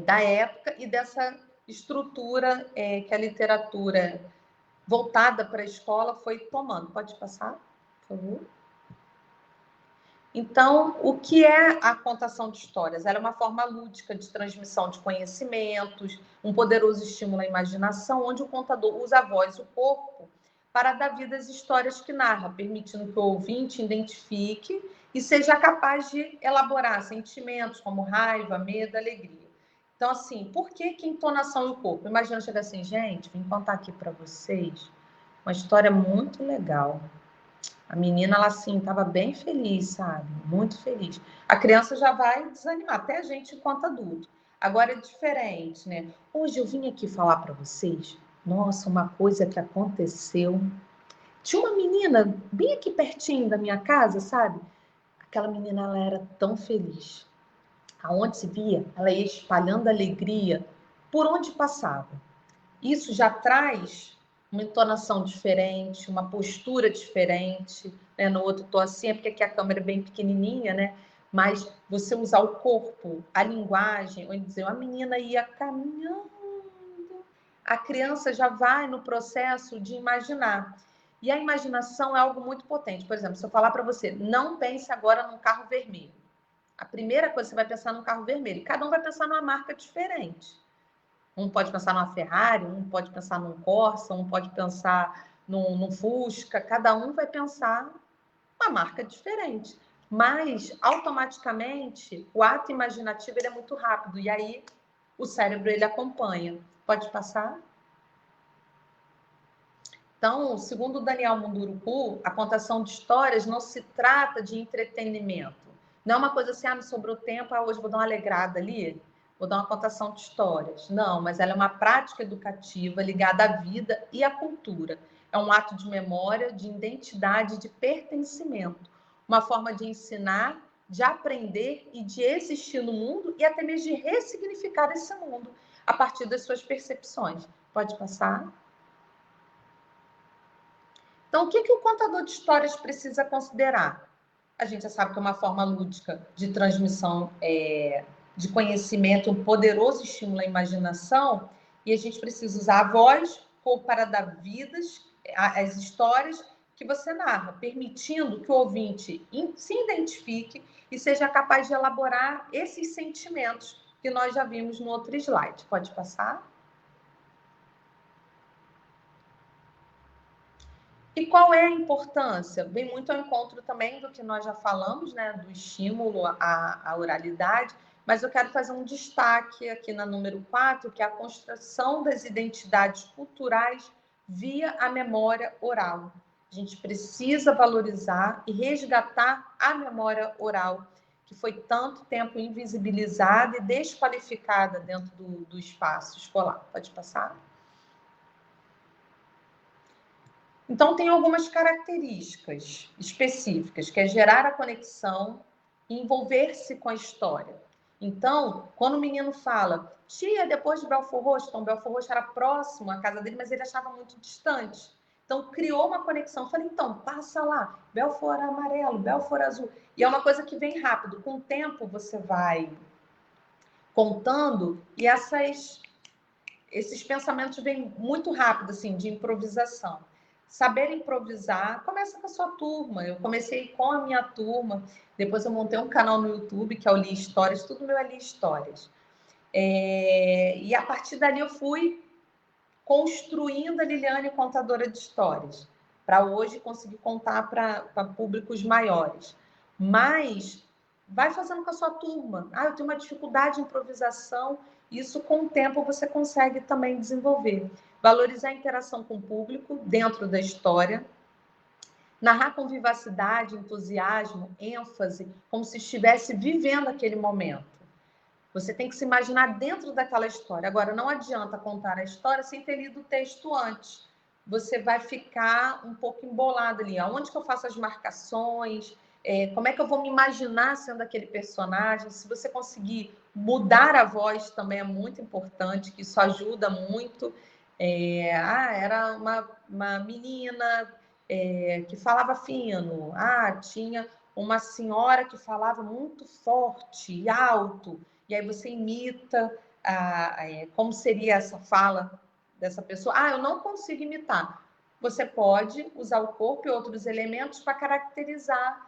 da época e dessa estrutura que a literatura voltada para a escola foi tomando. Pode passar, por favor? Então, o que é a contação de histórias? Ela é uma forma lúdica de transmissão de conhecimentos, um poderoso estímulo à imaginação, onde o contador usa a voz e o corpo para dar vida às histórias que narra, permitindo que o ouvinte identifique e seja capaz de elaborar sentimentos como raiva, medo, alegria. Então, assim, por que entonação e o corpo? Imagina chegar assim, gente, vim contar aqui para vocês uma história muito legal. A menina, ela assim, estava bem feliz, sabe? Muito feliz. A criança já vai desanimar, até a gente enquanto adulto. Agora é diferente, né? Hoje eu vim aqui falar para vocês, nossa, uma coisa que aconteceu. Tinha uma menina bem aqui pertinho da minha casa, sabe? Aquela menina, ela era tão feliz. Aonde se via, ela ia espalhando alegria por onde passava. Isso já traz uma entonação diferente, uma postura diferente, né? No outro tô assim, é porque aqui a câmera é bem pequenininha, né? Mas você usar o corpo, a linguagem, ou dizer, a menina ia caminhando, a criança já vai no processo de imaginar. E a imaginação é algo muito potente. Por exemplo, se eu falar para você, não pense agora num carro vermelho. A primeira coisa que você vai pensar num carro vermelho. Cada um vai pensar numa marca diferente. Um pode pensar numa Ferrari, um pode pensar num Corsa, um pode pensar num Fusca. Cada um vai pensar uma marca diferente. Mas, automaticamente, o ato imaginativo ele é muito rápido. E aí, o cérebro ele acompanha. Pode passar? Então, segundo o Daniel Munduruku, a contação de histórias não se trata de entretenimento. Não é uma coisa assim, me sobrou tempo, hoje vou dar uma alegrada ali, vou dar uma contação de histórias. Não, mas ela é uma prática educativa ligada à vida e à cultura. É um ato de memória, de identidade, de pertencimento. Uma forma de ensinar, de aprender e de existir no mundo e até mesmo de ressignificar esse mundo a partir das suas percepções. Pode passar? Então, o que o contador de histórias precisa considerar? A gente já sabe que é uma forma lúdica de transmissão de conhecimento, um poderoso estímulo à imaginação, e a gente precisa usar a voz para dar vidas às histórias que você narra, permitindo que o ouvinte se identifique e seja capaz de elaborar esses sentimentos que nós já vimos no outro slide. Pode passar? E qual é a importância? Vem muito ao encontro também do que nós já falamos, né, do estímulo à oralidade, mas eu quero fazer um destaque aqui na número 4, que é a construção das identidades culturais via a memória oral. A gente precisa valorizar e resgatar a memória oral, que foi tanto tempo invisibilizada e desqualificada dentro do espaço escolar. Pode passar? Então, tem algumas características específicas, que é gerar a conexão e envolver-se com a história. Então, quando o menino fala, tia, depois de Belford Roxo, então Belford Roxo era próximo à casa dele, mas ele achava muito distante. Então, criou uma conexão. Falei, então, passa lá, Belford amarelo, Belford azul. E é uma coisa que vem rápido. Com o tempo, você vai contando e esses pensamentos vêm muito rápido, assim, de improvisação. Saber improvisar, começa com a sua turma. Eu comecei com a minha turma, depois eu montei um canal no YouTube, que é o Li Histórias, tudo meu é Li Histórias. E a partir dali eu fui construindo a Liliane contadora de histórias, para hoje conseguir contar para públicos maiores. Mas vai fazendo com a sua turma. Eu tenho uma dificuldade de improvisação, isso com o tempo você consegue também desenvolver. Valorizar a interação com o público dentro da história, narrar com vivacidade, entusiasmo, ênfase, como se estivesse vivendo aquele momento. Você tem que se imaginar dentro daquela história. Agora, não adianta contar a história sem ter lido o texto antes. Você vai ficar um pouco embolado ali. Aonde que eu faço as marcações? Como é que eu vou me imaginar sendo aquele personagem? Se você conseguir mudar a voz também é muito importante, que isso ajuda muito. Era uma menina que falava fino. Tinha uma senhora que falava muito forte e alto. E aí você imita como seria essa fala dessa pessoa. Eu não consigo imitar. Você pode usar o corpo e outros elementos para caracterizar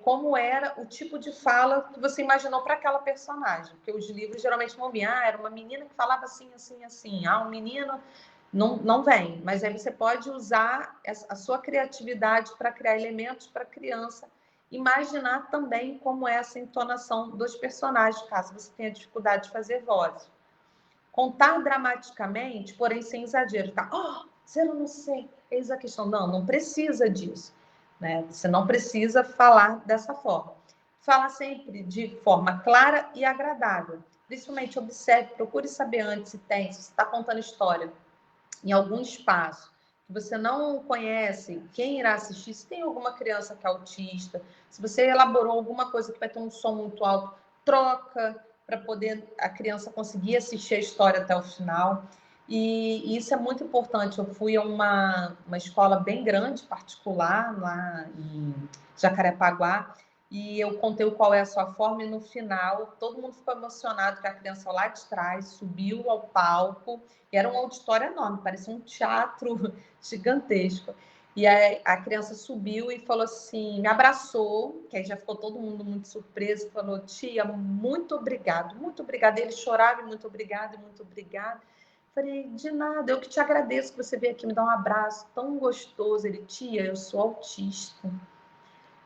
como era o tipo de fala que você imaginou para aquela personagem. Porque os livros geralmente vão vir, era uma menina que falava assim, assim, assim. Um menino... Não vem, mas aí você pode usar a sua criatividade para criar elementos para a criança imaginar também como é essa entonação dos personagens, caso você tenha dificuldade de fazer vozes. Contar dramaticamente, porém sem exagero. Ficar, eu não sei, eis a questão. Não precisa disso. né? Você não precisa falar dessa forma. Fala sempre de forma clara e agradável. Principalmente observe, procure saber antes se tem, se você está contando história em algum espaço que você não conhece, quem irá assistir, se tem alguma criança que é autista, se você elaborou alguma coisa que vai ter um som muito alto, troca para poder a criança conseguir assistir a história até o final. E isso é muito importante. Eu fui a uma escola bem grande, particular, lá em Jacarepaguá, e eu contei o Qual é a Sua Forma, e no final todo mundo ficou emocionado, que a criança lá de trás subiu ao palco, e era um auditório enorme, parecia um teatro gigantesco. E a criança subiu e falou assim, me abraçou, que aí já ficou todo mundo muito surpreso, falou, tia, muito obrigado, muito obrigada. Ele chorava, muito obrigado, muito obrigado. Falei, de nada, eu que te agradeço que você veio aqui me dar um abraço tão gostoso. Ele, tia, eu sou autista.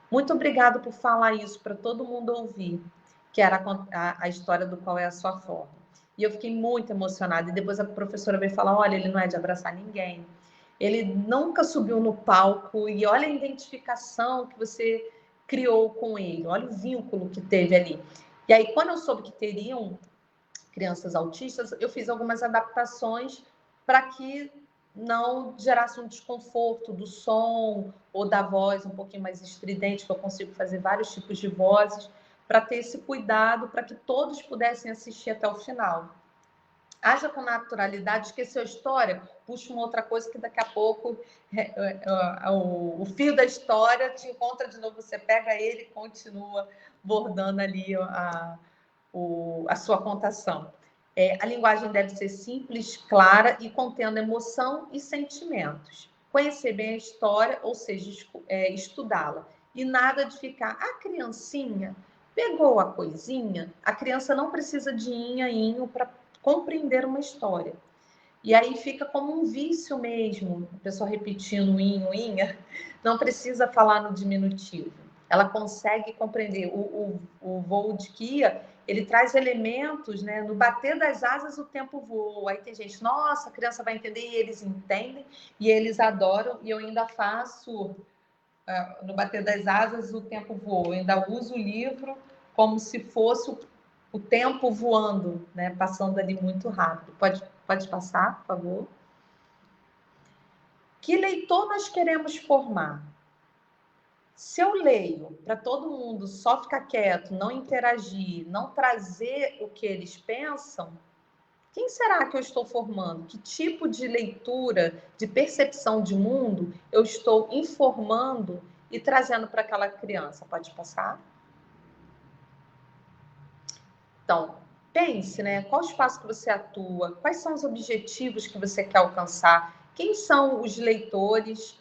Muito obrigado por falar isso para todo mundo ouvir, que era a história do Qual é a Sua Forma. E eu fiquei muito emocionada. E depois a professora veio falar, olha, ele não é de abraçar ninguém. Ele nunca subiu no palco e olha a identificação que você criou com ele, olha o vínculo que teve ali. E aí, quando eu soube que teriam crianças autistas, eu fiz algumas adaptações para que não gerasse um desconforto do som ou da voz um pouquinho mais estridente, que eu consigo fazer vários tipos de vozes, para ter esse cuidado, para que todos pudessem assistir até o final. Haja com naturalidade, esqueceu a história, puxa uma outra coisa que daqui a pouco o fio da história te encontra de novo, você pega ele e continua bordando ali a sua contação. A linguagem deve ser simples, clara e contendo emoção e sentimentos. Conhecer bem a história, ou seja, estudá-la. E nada de ficar, a criancinha pegou a coisinha, a criança não precisa de inho para compreender uma história. E aí fica como um vício mesmo, a pessoa repetindo inha, não precisa falar no diminutivo. Ela consegue compreender. O voo de Kia, ele traz elementos, né? No bater das asas, o tempo voa. Aí tem gente, nossa, a criança vai entender, e eles entendem, e eles adoram, e eu ainda faço, no bater das asas, o tempo voa. Eu ainda uso o livro como se fosse o tempo voando, né? Passando ali muito rápido. Pode passar, por favor? Que leitor nós queremos formar? Se eu leio para todo mundo só ficar quieto, não interagir, não trazer o que eles pensam, quem será que eu estou formando? Que tipo de leitura, de percepção de mundo eu estou informando e trazendo para aquela criança? Pode passar? Então, pense, né? Qual espaço que você atua? Quais são os objetivos que você quer alcançar? Quem são os leitores?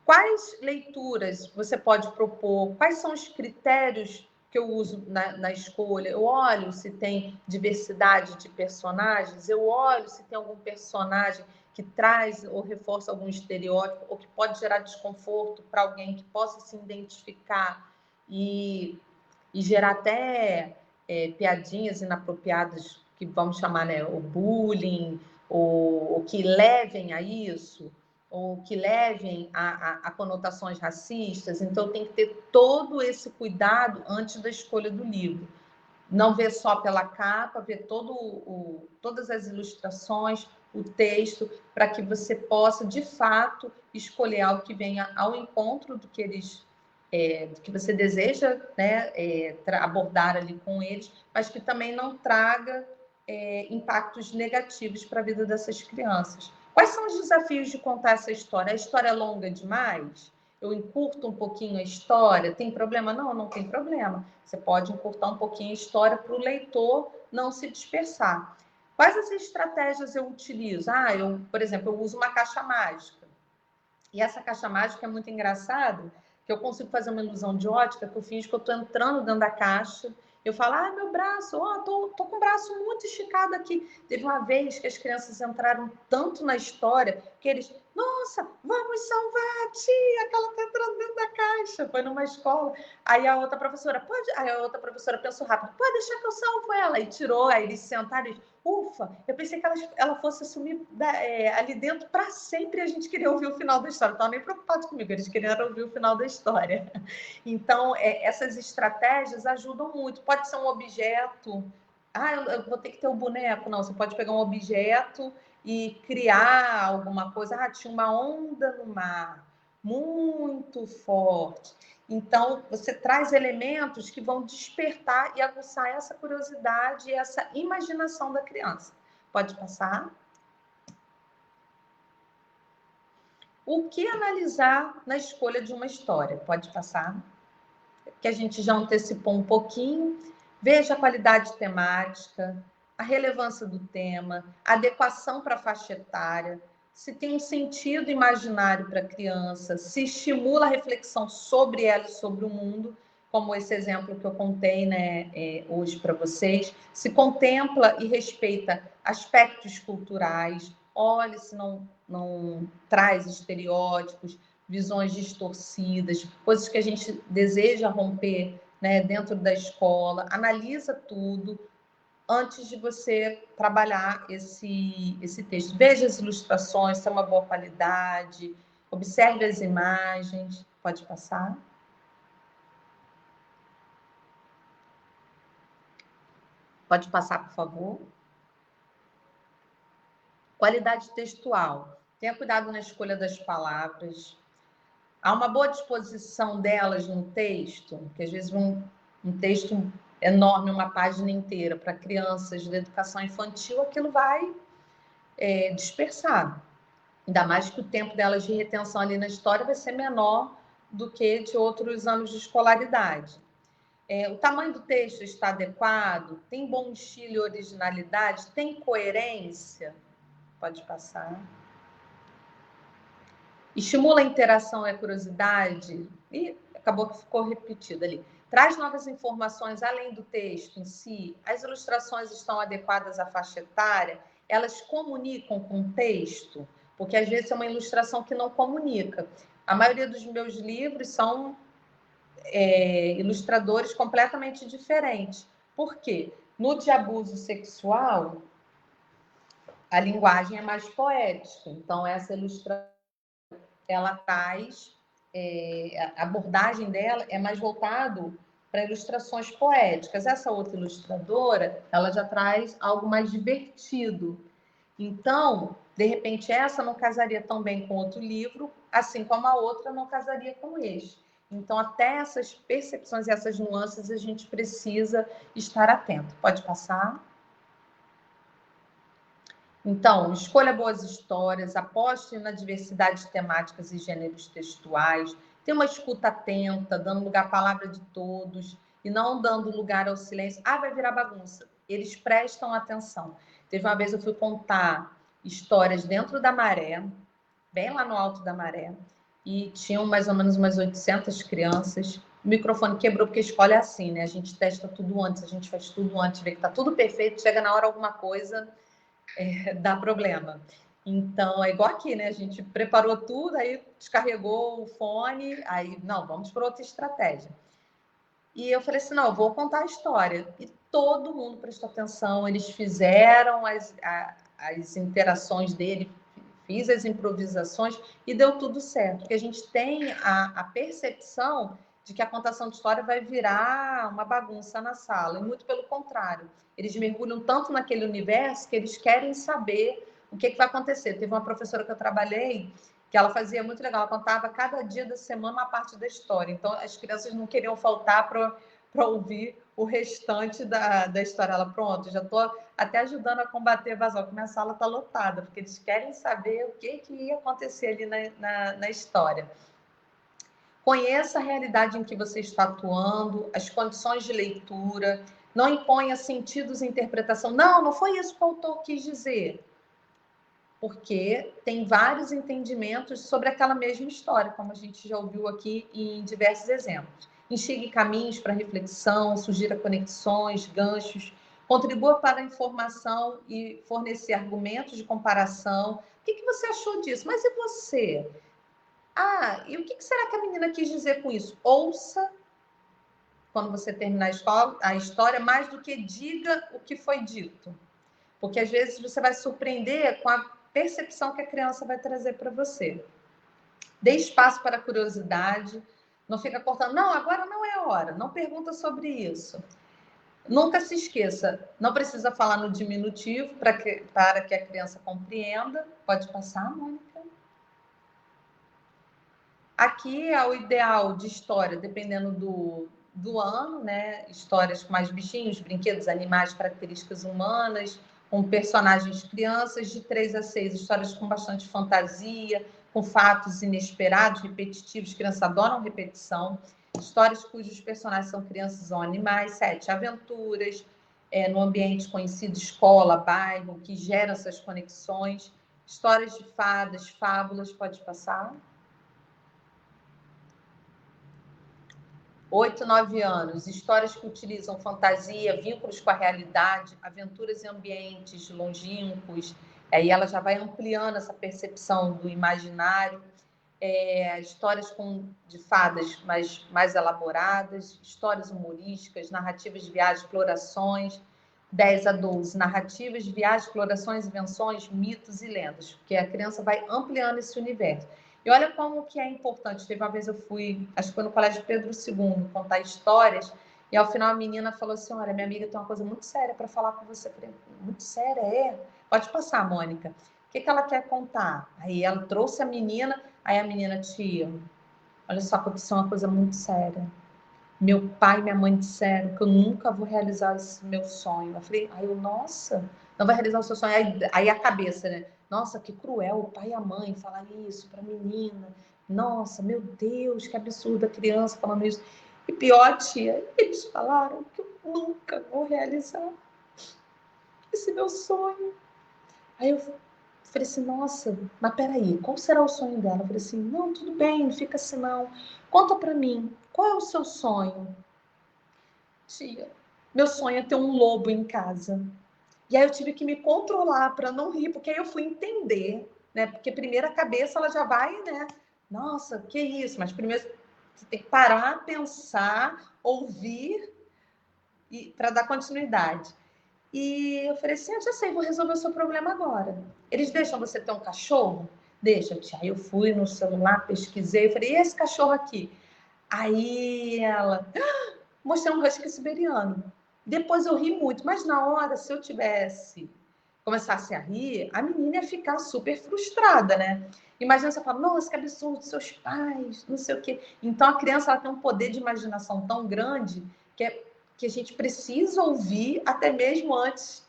Quais leituras você pode propor? Quais são os critérios que eu uso na escolha? Eu olho se tem diversidade de personagens, eu olho se tem algum personagem que traz ou reforça algum estereótipo, ou que pode gerar desconforto para alguém que possa se identificar e gerar até piadinhas inapropriadas, que vamos chamar, né, o bullying, ou que levem a isso, ou que levem a conotações racistas. Então, tem que ter todo esse cuidado antes da escolha do livro. Não ver só pela capa, ver todas as ilustrações, o texto, para que você possa, de fato, escolher algo que venha ao encontro do que eles do que você deseja, né, abordar ali com eles, mas que também não traga impactos negativos para a vida dessas crianças. Quais são os desafios de contar essa história? A história é longa demais? Eu encurto um pouquinho a história? Tem problema? Não, não tem problema. Você pode encurtar um pouquinho a história para o leitor não se dispersar. Quais as estratégias eu utilizo? Por exemplo, eu uso uma caixa mágica. E essa caixa mágica é muito engraçada, que eu consigo fazer uma ilusão de ótica, que eu finjo que eu estou entrando dentro da caixa. Eu falo, meu braço, tô com o braço muito esticado aqui. Teve uma vez que as crianças entraram tanto na história que eles nossa, vamos salvar a tia, que ela está entrando dentro da caixa. Foi numa escola. Aí a outra professora, aí a outra professora pensou rápido, pode deixar que eu salvo ela. E tirou, aí eles sentaram e, ufa, eu pensei que ela fosse assumir ali dentro para sempre, e a gente queria ouvir o final da história. Não estavam nem preocupados comigo, eles queriam ouvir o final da história. Então, essas estratégias ajudam muito. Pode ser um objeto. Eu vou ter que ter um boneco. Não, você pode pegar um objeto e criar alguma coisa. Tinha uma onda no mar, muito forte. Então, você traz elementos que vão despertar e aguçar essa curiosidade e essa imaginação da criança. Pode passar? O que analisar na escolha de uma história? Pode passar? Que a gente já antecipou um pouquinho. Veja a qualidade temática, a relevância do tema, a adequação para a faixa etária, se tem um sentido imaginário para a criança, se estimula a reflexão sobre ela e sobre o mundo, como esse exemplo que eu contei, né, hoje para vocês, se contempla e respeita aspectos culturais, olhe se não traz estereótipos, visões distorcidas, coisas que a gente deseja romper, né, dentro da escola. Analisa tudo antes de você trabalhar esse texto. Veja as ilustrações, se é uma boa qualidade, observe as imagens. Pode passar? Pode passar, por favor? Qualidade textual. Tenha cuidado na escolha das palavras. Há uma boa disposição delas no texto, que às vezes um texto enorme, uma página inteira, para crianças de educação infantil, aquilo vai dispersar. Ainda mais que o tempo delas de retenção ali na história vai ser menor do que de outros anos de escolaridade. O tamanho do texto está adequado? Tem bom estilo e originalidade? Tem coerência? Pode passar. Estimula a interação e a curiosidade? E acabou que ficou repetido ali. Traz novas informações além do texto em si? As ilustrações estão adequadas à faixa etária? Elas comunicam com o texto? Porque às vezes é uma ilustração que não comunica. A maioria dos meus livros são ilustradores completamente diferentes. Por quê? No de abuso sexual, a linguagem é mais poética. Então, essa ilustração, ela traz... a abordagem dela é mais voltado para ilustrações poéticas. Essa outra ilustradora, ela já traz algo mais divertido. Então, de repente, essa não casaria tão bem com outro livro, assim como a outra não casaria com este. Então, até essas percepções e essas nuances a gente precisa estar atento. Pode passar? Então, escolha boas histórias, aposte na diversidade de temáticas e gêneros textuais, tenha uma escuta atenta, dando lugar à palavra de todos e não dando lugar ao silêncio. Vai virar bagunça. Eles prestam atenção. Teve uma vez eu fui contar histórias dentro da maré, bem lá no alto da maré, e tinham mais ou menos umas 800 crianças. O microfone quebrou, porque a escola é assim, né? A gente testa tudo antes, a gente faz tudo antes, vê que tá tudo perfeito, chega na hora alguma coisa... dá problema. Então, é igual aqui, né? A gente preparou tudo, aí descarregou o fone, aí, não, vamos para outra estratégia. E eu falei assim, não, eu vou contar a história. E todo mundo prestou atenção, eles fizeram as interações dele, fiz as improvisações e deu tudo certo. Porque a gente tem a percepção de que a contação de história vai virar uma bagunça na sala. E muito pelo contrário. Eles mergulham tanto naquele universo que eles querem saber o que vai acontecer. Teve uma professora que eu trabalhei que ela fazia muito legal. Ela contava cada dia da semana uma parte da história. Então, as crianças não queriam faltar para ouvir o restante da história. Ela, pronto, já estou até ajudando a combater a evasão, porque minha sala está lotada, porque eles querem saber o que ia acontecer ali na história. Conheça a realidade em que você está atuando, as condições de leitura, não imponha sentidos e interpretação. Não foi isso que o autor quis dizer. Porque tem vários entendimentos sobre aquela mesma história, como a gente já ouviu aqui em diversos exemplos. Instigue caminhos para reflexão, sugira conexões, ganchos, Contribua para a informação e fornecer argumentos de comparação. O que você achou disso? Mas e você? Ah, e o que será que a menina quis dizer com isso? Ouça, quando você terminar a história, mais do que diga o que foi dito. Porque, às vezes, você vai surpreender com a percepção que a criança vai trazer para você. Dê espaço para a curiosidade. Não fica cortando. Não, agora não é hora. Não pergunta sobre isso. Nunca se esqueça. Não precisa falar no diminutivo para que a criança compreenda. Pode passar, Mônica? Aqui é o ideal de história, dependendo do ano, né? Histórias com mais bichinhos, brinquedos, animais, características humanas, com personagens crianças, de 3 a 6, histórias com bastante fantasia, com fatos inesperados, repetitivos, crianças adoram repetição, histórias cujos personagens são crianças ou animais, 7, aventuras, no ambiente conhecido, escola, bairro, que geram essas conexões, histórias de fadas, fábulas, pode passar? 8, 9 anos, histórias que utilizam fantasia, vínculos com a realidade, aventuras em ambientes longínquos, aí ela já vai ampliando essa percepção do imaginário, histórias de fadas mais elaboradas, histórias humorísticas, narrativas de viagem, explorações, 10 a 12, narrativas de viagem, explorações, invenções, mitos e lendas, porque a criança vai ampliando esse universo. E olha como que é importante. Teve uma vez eu fui, acho que foi no Colégio Pedro II, contar histórias, e ao final a menina falou assim, olha, minha amiga tem uma coisa muito séria para falar com você. Eu falei, muito séria, é? Pode passar, Mônica. O que ela quer contar? Aí ela trouxe a menina, aí a menina, tia, olha só, aconteceu uma coisa muito séria. Meu pai e minha mãe disseram que eu nunca vou realizar esse meu sonho. Eu falei, nossa, não vai realizar o seu sonho. Aí a cabeça, né? Nossa, que cruel o pai e a mãe falar isso para a menina. Nossa, meu Deus, que absurdo a criança falando isso. E pior, tia, eles falaram que eu nunca vou realizar esse meu sonho. Aí eu falei assim, nossa, mas peraí, qual será o sonho dela? Eu falei assim, não, tudo bem, não fica assim não. Conta para mim, qual é o seu sonho? Tia, meu sonho é ter um lobo em casa. E aí eu tive que me controlar para não rir, porque aí eu fui entender, né? Porque primeiro a cabeça ela já vai, né? Nossa, que isso? Mas primeiro você tem que parar, pensar, ouvir e para dar continuidade. E eu falei assim, já sei, vou resolver o seu problema agora. Eles deixam você ter um cachorro? Deixa, tia. Aí eu fui no celular, pesquisei, falei, e esse cachorro aqui? Aí ela, mostrei um husky siberiano. Depois eu ri muito, mas na hora, se eu começasse a rir, a menina ia ficar super frustrada, né? Imagina você falar, nossa, que absurdo, seus pais, não sei o quê. Então a criança ela tem um poder de imaginação tão grande que a gente precisa ouvir até mesmo antes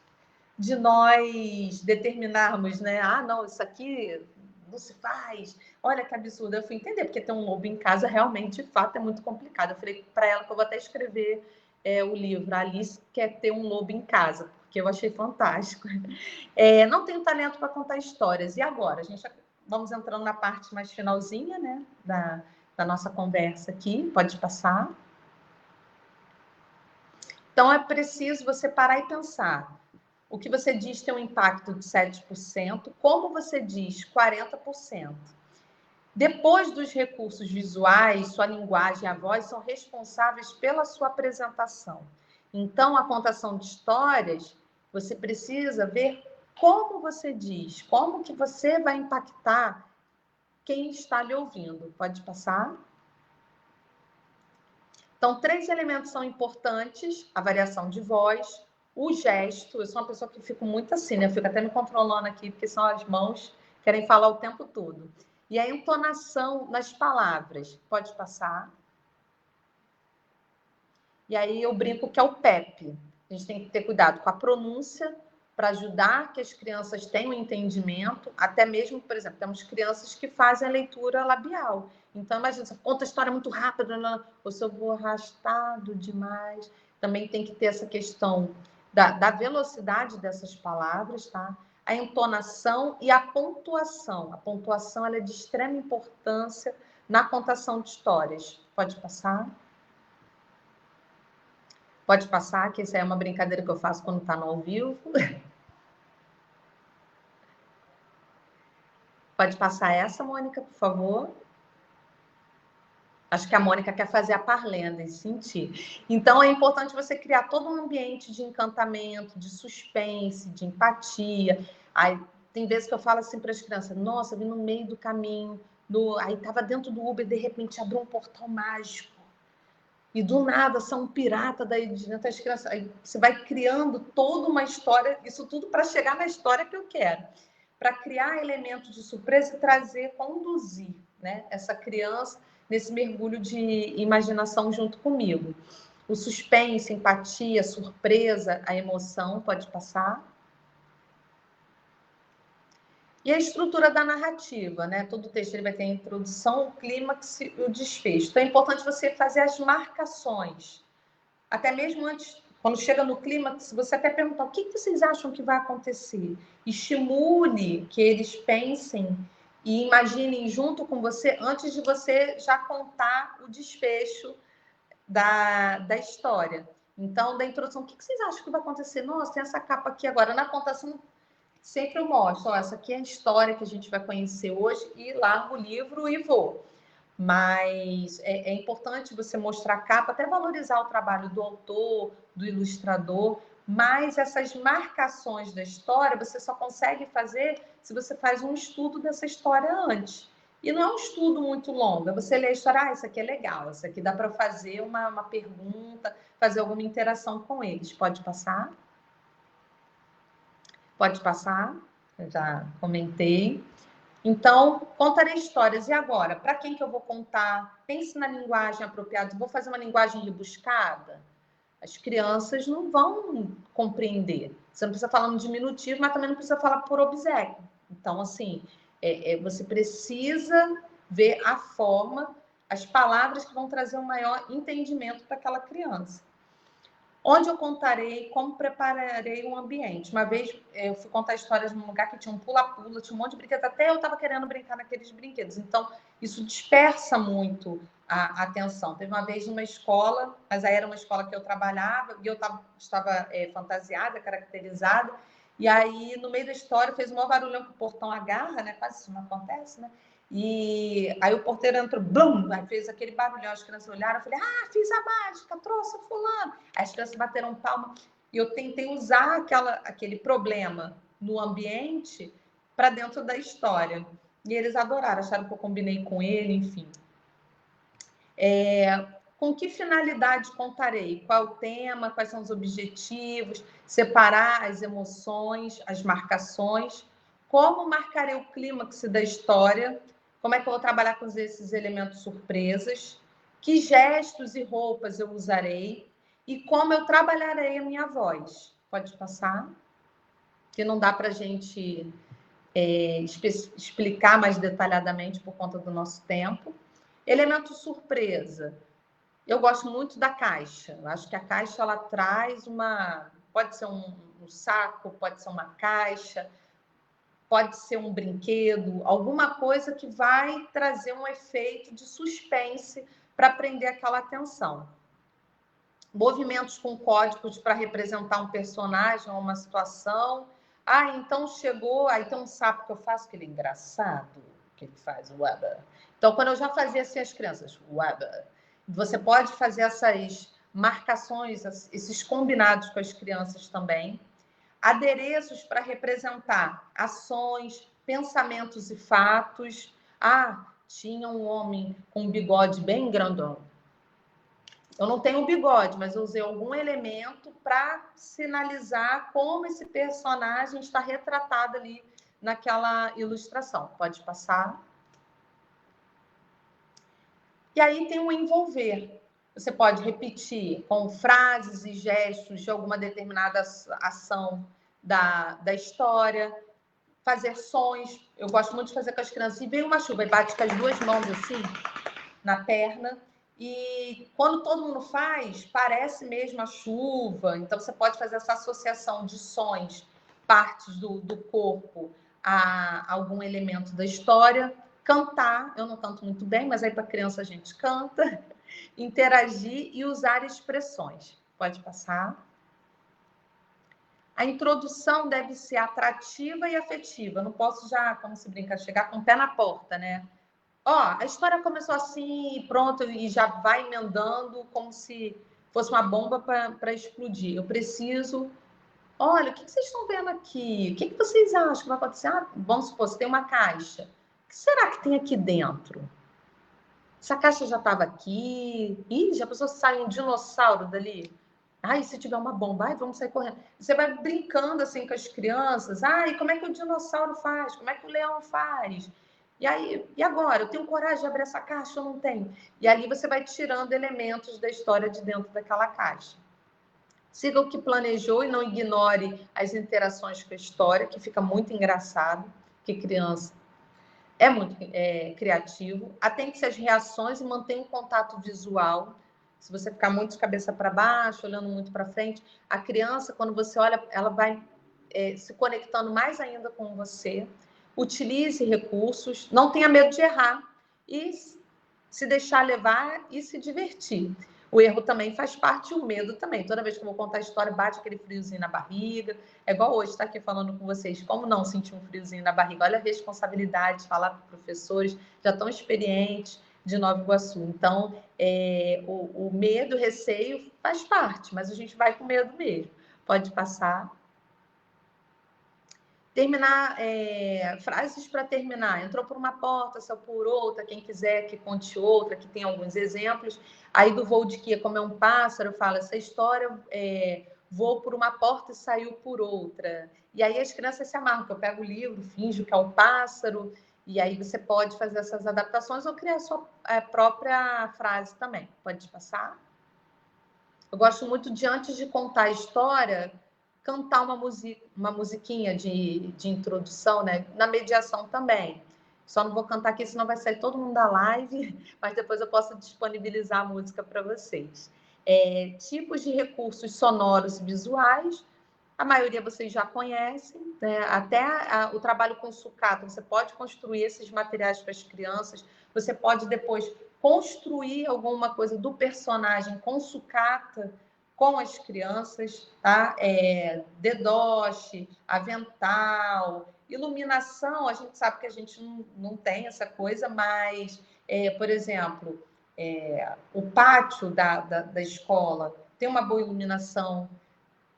de nós determinarmos, né? Ah, não, isso aqui não se faz. Olha que absurdo. Eu fui entender, porque ter um lobo em casa realmente, de fato, é muito complicado. Eu falei para ela que eu vou até escrever o livro. A Alice quer ter um lobo em casa, porque eu achei fantástico. Não tenho talento para contar histórias. E agora? Vamos entrando na parte mais finalzinha, né? Da nossa conversa aqui. Pode passar. Então, é preciso você parar e pensar. O que você diz tem um impacto de 7%, como você diz, 40%. Depois dos recursos visuais, sua linguagem e a voz são responsáveis pela sua apresentação. Então, a contação de histórias, você precisa ver como você diz, como que você vai impactar quem está lhe ouvindo. Pode passar? Então, 3 elementos são importantes: a variação de voz, o gesto. Eu sou uma pessoa que fico muito assim, né? Eu fico até me controlando aqui, porque são as mãos que querem falar o tempo todo. E a entonação nas palavras. Pode passar. E aí eu brinco que é o PEP. A gente tem que ter cuidado com a pronúncia para ajudar que as crianças tenham entendimento. Até mesmo, por exemplo, temos crianças que fazem a leitura labial. Então, imagina, você conta a história muito rápido, ou se eu vou arrastado demais. Também tem que ter essa questão da velocidade dessas palavras, tá? A entonação e a pontuação. A pontuação ela é de extrema importância na contação de histórias. Pode passar? Pode passar, que essa é uma brincadeira que eu faço quando está no ao vivo. Pode passar essa, Mônica, por favor. Acho que a Mônica quer fazer a parlenda e sentir. Então, é importante você criar todo um ambiente de encantamento, de suspense, de empatia. Aí, tem vezes que eu falo assim para as crianças, nossa, eu vim no meio do caminho, aí estava dentro do Uber, de repente abriu um portal mágico. E do nada, são um pirata daí de dentro das crianças. Aí você vai criando toda uma história, isso tudo para chegar na história que eu quero. Para criar elementos de surpresa e trazer, conduzir, né, essa criança nesse mergulho de imaginação junto comigo. O suspense, empatia, surpresa, a emoção, pode passar. E a estrutura da narrativa, né? Todo texto ele vai ter a introdução, o clímax e o desfecho. Então é importante você fazer as marcações. Até mesmo antes, quando chega no clímax, você até perguntar o que vocês acham que vai acontecer. Estimule que eles pensem e imaginem junto com você antes de você já contar o desfecho da história. Então, da introdução, o que vocês acham que vai acontecer? Nossa, tem essa capa aqui agora. Na contação, sempre eu mostro, ó, essa aqui é a história que a gente vai conhecer hoje e largo o livro e vou. Mas é importante você mostrar a capa, até valorizar o trabalho do autor, do ilustrador, mas essas marcações da história você só consegue fazer se você faz um estudo dessa história antes. E não é um estudo muito longo, é você lê a história, isso aqui é legal, isso aqui dá para fazer uma pergunta, fazer alguma interação com eles. Pode passar? Pode passar? Eu já comentei. Então, contarei histórias. E agora? Para quem que eu vou contar? Pense na linguagem apropriada. Vou fazer uma linguagem rebuscada? As crianças não vão compreender. Você não precisa falar no diminutivo, mas também não precisa falar por obséquio. Então, assim, você precisa ver a forma, as palavras que vão trazer um maior entendimento para aquela criança. Onde eu contarei, como prepararei um ambiente. Uma vez eu fui contar histórias num lugar que tinha um pula-pula, tinha um monte de brinquedos, até eu estava querendo brincar naqueles brinquedos. Então, isso dispersa muito a atenção. Teve uma vez numa escola, mas aí era uma escola que eu trabalhava, e eu estava fantasiada, caracterizada, e aí, no meio da história, fez um maior barulhão que o portão agarra, né? Quase isso não acontece, né? E aí o porteiro entrou, blum, aí fez aquele barulhão, as crianças olharam, eu falei, fiz a mágica, trouxe o fulano. Aí as crianças bateram palma, e eu tentei usar aquele problema no ambiente para dentro da história. E eles adoraram, acharam que eu combinei com ele, enfim. Com que finalidade contarei? Qual o tema? Quais são os objetivos? Separar as emoções, as marcações. Como marcarei o clímax da história? Como é que eu vou trabalhar com esses elementos surpresas? Que gestos e roupas eu usarei? E como eu trabalharei a minha voz? Pode passar? Que não dá para a gente explicar mais detalhadamente por conta do nosso tempo. Elemento surpresa. Eu gosto muito da caixa. Eu acho que a caixa ela traz pode ser um saco, pode ser uma caixa, pode ser um brinquedo, alguma coisa que vai trazer um efeito de suspense para prender aquela atenção. Movimentos com códigos para representar um personagem ou uma situação. Então chegou, aí tem um sapo que eu faço, aquele engraçado que ele faz, uaba. Então, quando eu já fazia assim as crianças, uaba, você pode fazer essas marcações, esses combinados com as crianças também. Adereços para representar ações, pensamentos e fatos. Tinha um homem com um bigode bem grandão. Eu não tenho bigode, mas eu usei algum elemento para sinalizar como esse personagem está retratado ali naquela ilustração. Pode passar. E aí tem o envolver. Você pode repetir com frases e gestos de alguma determinada ação da história, fazer sons. Eu gosto muito de fazer com as crianças. E vem uma chuva e bate com as duas mãos assim na perna. E quando todo mundo faz, parece mesmo a chuva. Então, você pode fazer essa associação de sons, partes do corpo, a algum elemento da história. Cantar, eu não canto muito bem, mas aí para criança a gente canta. Interagir e usar expressões. Pode passar. A introdução deve ser atrativa e afetiva. Eu não posso já, como se brinca, chegar com o pé na porta, né? Ó, a história começou assim, pronto, e já vai emendando como se fosse uma bomba para explodir. Eu preciso... Olha, o que vocês estão vendo aqui? O que vocês acham que vai acontecer? Ah, vamos supor, se tem uma caixa. O que será que tem aqui dentro? Essa caixa já estava aqui. Ih, já pensou se sai um dinossauro dali? Ai, se tiver uma bomba, ai, vamos sair correndo. Você vai brincando assim com as crianças. Ai, como é que o dinossauro faz? Como é que o leão faz? E aí, e agora? Eu tenho coragem de abrir essa caixa ou não tenho? E ali você vai tirando elementos da história de dentro daquela caixa. Siga o que planejou e não ignore as interações com a história, que fica muito engraçado, que criança é muito criativo. Atente-se às reações e mantenha um contato visual. Se você ficar muito de cabeça para baixo, olhando muito para frente, a criança, quando você olha, ela vai se conectando mais ainda com você. Utilize recursos, não tenha medo de errar e se deixar levar e se divertir. O erro também faz parte e o medo também. Toda vez que eu vou contar a história, bate aquele friozinho na barriga. É igual hoje estar aqui falando com vocês. Como não sentir um friozinho na barriga? Olha a responsabilidade de falar para professores já tão experientes de Nova Iguaçu. Então, o medo, o receio faz parte, mas a gente vai com medo mesmo. Pode passar. Terminar, frases para terminar. Entrou por uma porta, saiu por outra. Quem quiser que conte outra, que tem alguns exemplos. Aí do voo de Kia, como é um pássaro, fala essa história, voou por uma porta e saiu por outra. E aí as crianças se amarram, que eu pego o livro, finjo que é o pássaro, e aí você pode fazer essas adaptações ou criar a sua própria frase também. Pode passar? Eu gosto muito de, antes de contar a história, cantar uma musiquinha de introdução, né? Na mediação também. Só não vou cantar aqui, senão vai sair todo mundo da live, mas depois eu posso disponibilizar a música para vocês. Tipos de recursos sonoros e visuais, a maioria vocês já conhecem, né? Até o trabalho com sucata, você pode construir esses materiais para as crianças, você pode depois construir alguma coisa do personagem com sucata, com as crianças, tá? Dedoche, avental, iluminação, a gente sabe que a gente não tem essa coisa, mas, por exemplo, o pátio da escola tem uma boa iluminação.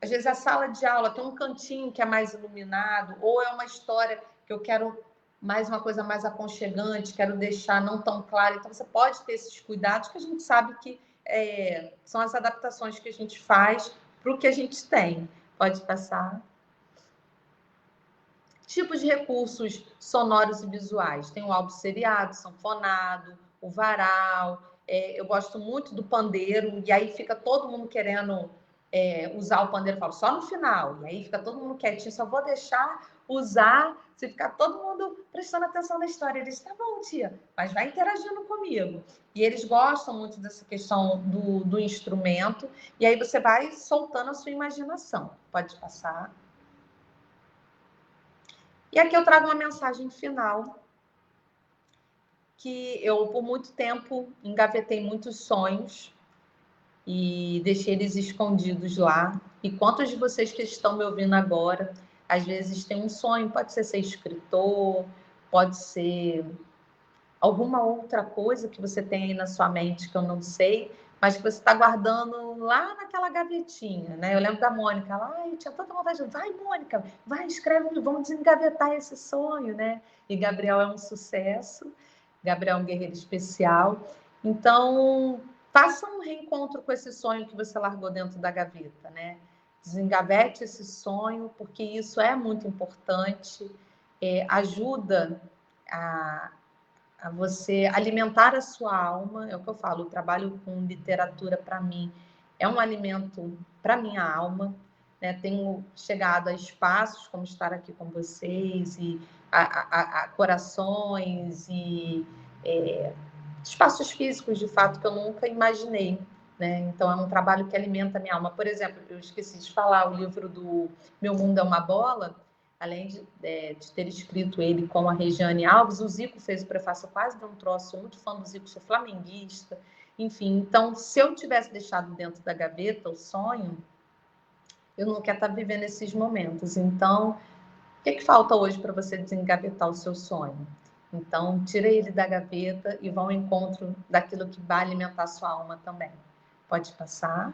Às vezes a sala de aula tem um cantinho que é mais iluminado, ou é uma história que eu quero mais uma coisa mais aconchegante, quero deixar não tão claro. Então, você pode ter esses cuidados que a gente sabe que são as adaptações que a gente faz para o que a gente tem. Pode passar. Tipos de recursos sonoros e visuais. Tem o álbum seriado, sanfonado, o varal. Eu gosto muito do pandeiro, e aí fica todo mundo querendo usar o pandeiro, eu falo só no final, e aí fica todo mundo quietinho, só vou deixar usar se ficar todo mundo prestando atenção na história. Eles, tá bom, tia, mas vai interagindo comigo. E eles gostam muito dessa questão do instrumento, e aí você vai soltando a sua imaginação. Pode passar. E aqui eu trago uma mensagem final, que eu, por muito tempo, engavetei muitos sonhos, e deixei eles escondidos lá. E quantos de vocês que estão me ouvindo agora, às vezes tem um sonho, pode ser escritor, pode ser alguma outra coisa que você tem aí na sua mente que eu não sei, mas que você está guardando lá naquela gavetinha, né? Eu lembro da Mônica, ela, eu tinha tanta vontade de... Vai, Mônica, vai, escreve, vamos desengavetar esse sonho, né? E Gabriel é um sucesso, Gabriel é um guerreiro especial. Então, faça um reencontro com esse sonho que você largou dentro da gaveta, né? Desengavete esse sonho, porque isso é muito importante, ajuda a você alimentar a sua alma. É o que eu falo, o trabalho com literatura, para mim, é um alimento para minha alma, né? Tenho chegado a espaços como estar aqui com vocês, e a corações, e espaços físicos, de fato, que eu nunca imaginei, né? Então, é um trabalho que alimenta a minha alma. Por exemplo, eu esqueci de falar, o livro do Meu Mundo é uma Bola, além de ter escrito ele com a Regiane Alves, o Zico fez o prefácio. Eu quase dei um troço, sou muito fã do Zico, sou flamenguista, Enfim, então, se eu tivesse deixado dentro da gaveta o sonho, eu não quero estar vivendo esses momentos. Então, o que falta hoje para você desengavetar o seu sonho? Então, tira ele da gaveta e vá ao encontro daquilo que vai alimentar a sua alma também. Pode passar.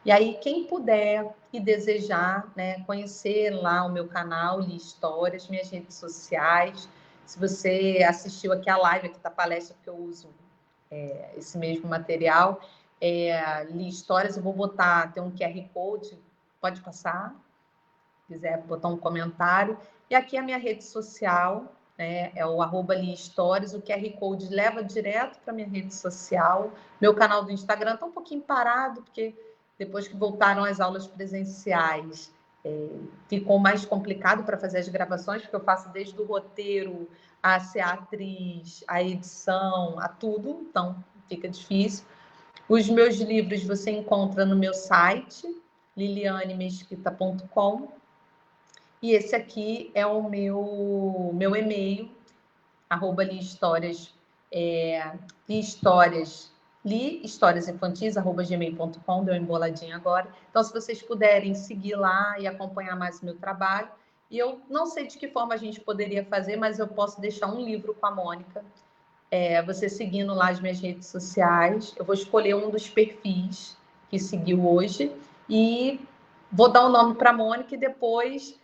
E aí, quem puder e desejar, né, conhecer lá o meu canal, Li Histórias, minhas redes sociais. Se você assistiu aqui a live, aqui tá a palestra que eu uso esse mesmo material, Li Histórias, eu vou botar, tem um QR Code, pode passar, se quiser botar um comentário. E aqui a minha rede social, né, é o @Li Histórias, o QR Code leva direto para minha rede social. Meu canal do Instagram está um pouquinho parado, porque depois que voltaram as aulas presenciais, ficou mais complicado para fazer as gravações, porque eu faço desde o roteiro, a ser a atriz, a edição, a tudo, então fica difícil. Os meus livros você encontra no meu site, lilianemesquita.com, e esse aqui é o meu e-mail, @lihistórias, lihistóriasinfantis@gmail.com, deu emboladinha agora. Então, se vocês puderem seguir lá e acompanhar mais o meu trabalho, e eu não sei de que forma a gente poderia fazer, mas eu posso deixar um livro com a Mônica, você seguindo lá as minhas redes sociais. Eu vou escolher um dos perfis que seguiu hoje e vou dar o nome para a Mônica e depois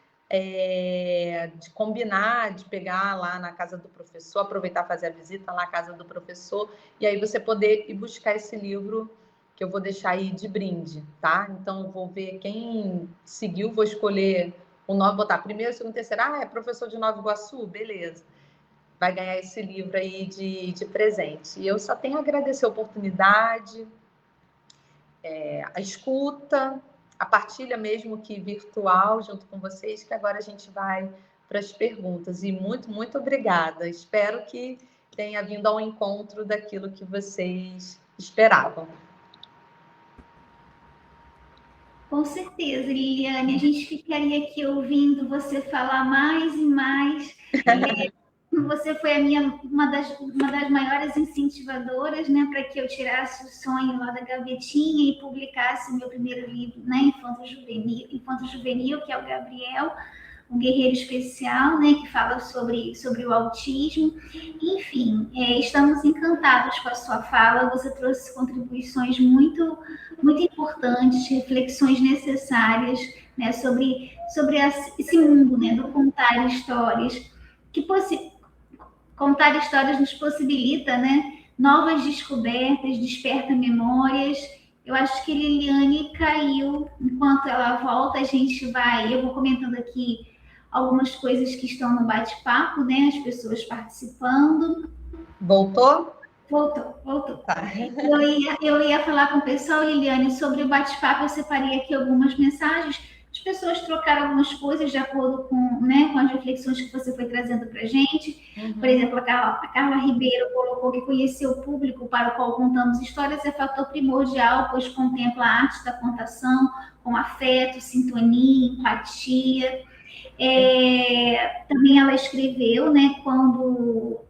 de combinar, de pegar lá na casa do professor, aproveitar fazer a visita lá na casa do professor, e aí você poder ir buscar esse livro que eu vou deixar aí de brinde, tá? Então, eu vou ver quem seguiu, vou escolher o nome, botar primeiro, segundo, terceiro. É professor de Nova Iguaçu? Beleza. Vai ganhar esse livro aí de presente. E eu só tenho a agradecer a oportunidade, a escuta, a partilha mesmo que virtual junto com vocês, que agora a gente vai para as perguntas. E muito, muito obrigada. Espero que tenha vindo ao encontro daquilo que vocês esperavam. Com certeza, Liliane. A gente ficaria aqui ouvindo você falar mais e mais. Você foi uma das maiores incentivadoras, né, para que eu tirasse o sonho lá da gavetinha e publicasse o meu primeiro livro, né, Infanto-Juvenil, que é o Gabriel, um guerreiro especial, né, que fala sobre o autismo. Enfim, estamos encantados com a sua fala. Você trouxe contribuições muito, muito importantes, reflexões necessárias, né, sobre esse mundo, né, do contar histórias, contar histórias nos possibilita, né, novas descobertas, desperta memórias. Eu acho que Liliane caiu. Enquanto ela volta, eu vou comentando aqui algumas coisas que estão no bate-papo, né, as pessoas participando. Voltou? Voltou. Tá. Eu ia falar com o pessoal, Liliane, sobre o bate-papo. Eu separei aqui algumas mensagens. As pessoas trocaram algumas coisas de acordo com, né, com as reflexões que você foi trazendo para a gente. Uhum. Por exemplo, a Carla Ribeiro colocou que conhecer o público para o qual contamos histórias é fator primordial, pois contempla a arte da contação com afeto, sintonia, empatia. Também ela escreveu, né, quando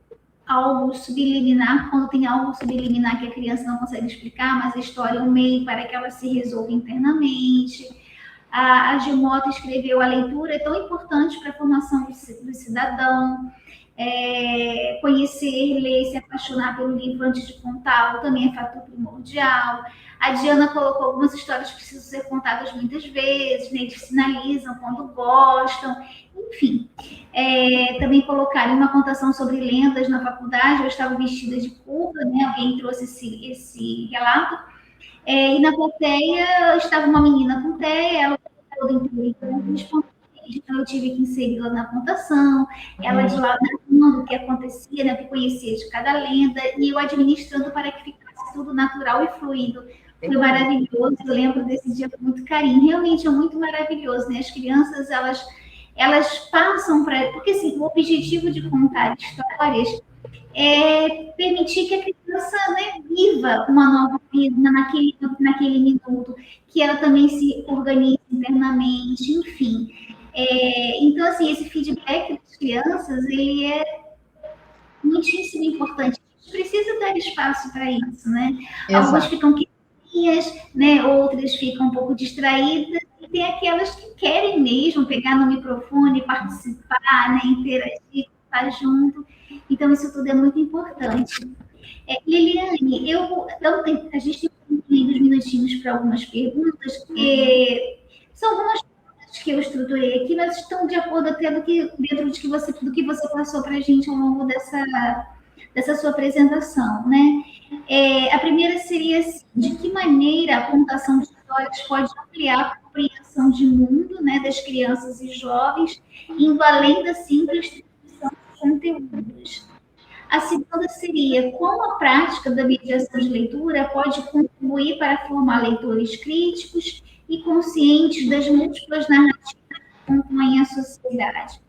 tem algo subliminar que a criança não consegue explicar, mas a história é um meio para que ela se resolva internamente. A Gilmota escreveu: a leitura é tão importante para a formação do cidadão. Conhecer, ler, se apaixonar pelo livro antes de contá-lo também é fator primordial. A Diana colocou algumas histórias que precisam ser contadas muitas vezes, né? Eles sinalizam quando gostam, enfim. Também colocaram uma contação sobre lendas na faculdade. Eu estava vestida de curva, né? Alguém trouxe esse relato. E na plateia estava uma menina com TEA, ela toda inteira, então eu tive que inseri-la na contação, ela de lá narrando o que acontecia, né, o que conhecia de cada lenda, e eu administrando para que ficasse tudo natural e fluido. Foi maravilhoso, eu lembro desse dia com muito carinho. Realmente é muito maravilhoso, né? As crianças, elas passam para... Porque, assim, o objetivo de contar histórias é permitir que a criança, né, viva uma nova vida naquele minuto, que ela também se organize internamente, enfim. Então, assim, esse feedback das crianças, ele é muitíssimo importante. precisa dar espaço para isso, né? Exato. Algumas ficam quietinhas, né? Outras ficam um pouco distraídas, e tem aquelas que querem mesmo pegar no microfone, participar, né? Interagir, estar junto. Então, isso tudo é muito importante. Liliane, a gente tem uns minutinhos para algumas perguntas. São algumas perguntas que eu estruturei aqui, mas estão de acordo até dentro do que você passou para a gente ao longo dessa sua apresentação, né? A primeira seria assim, de que maneira a contação de histórias pode ampliar a compreensão de mundo, né, das crianças e jovens, indo além da simples transmissão de conteúdos. A segunda seria como a prática da mediação de leitura pode contribuir para formar leitores críticos e conscientes das múltiplas narrativas que compõem a sociedade.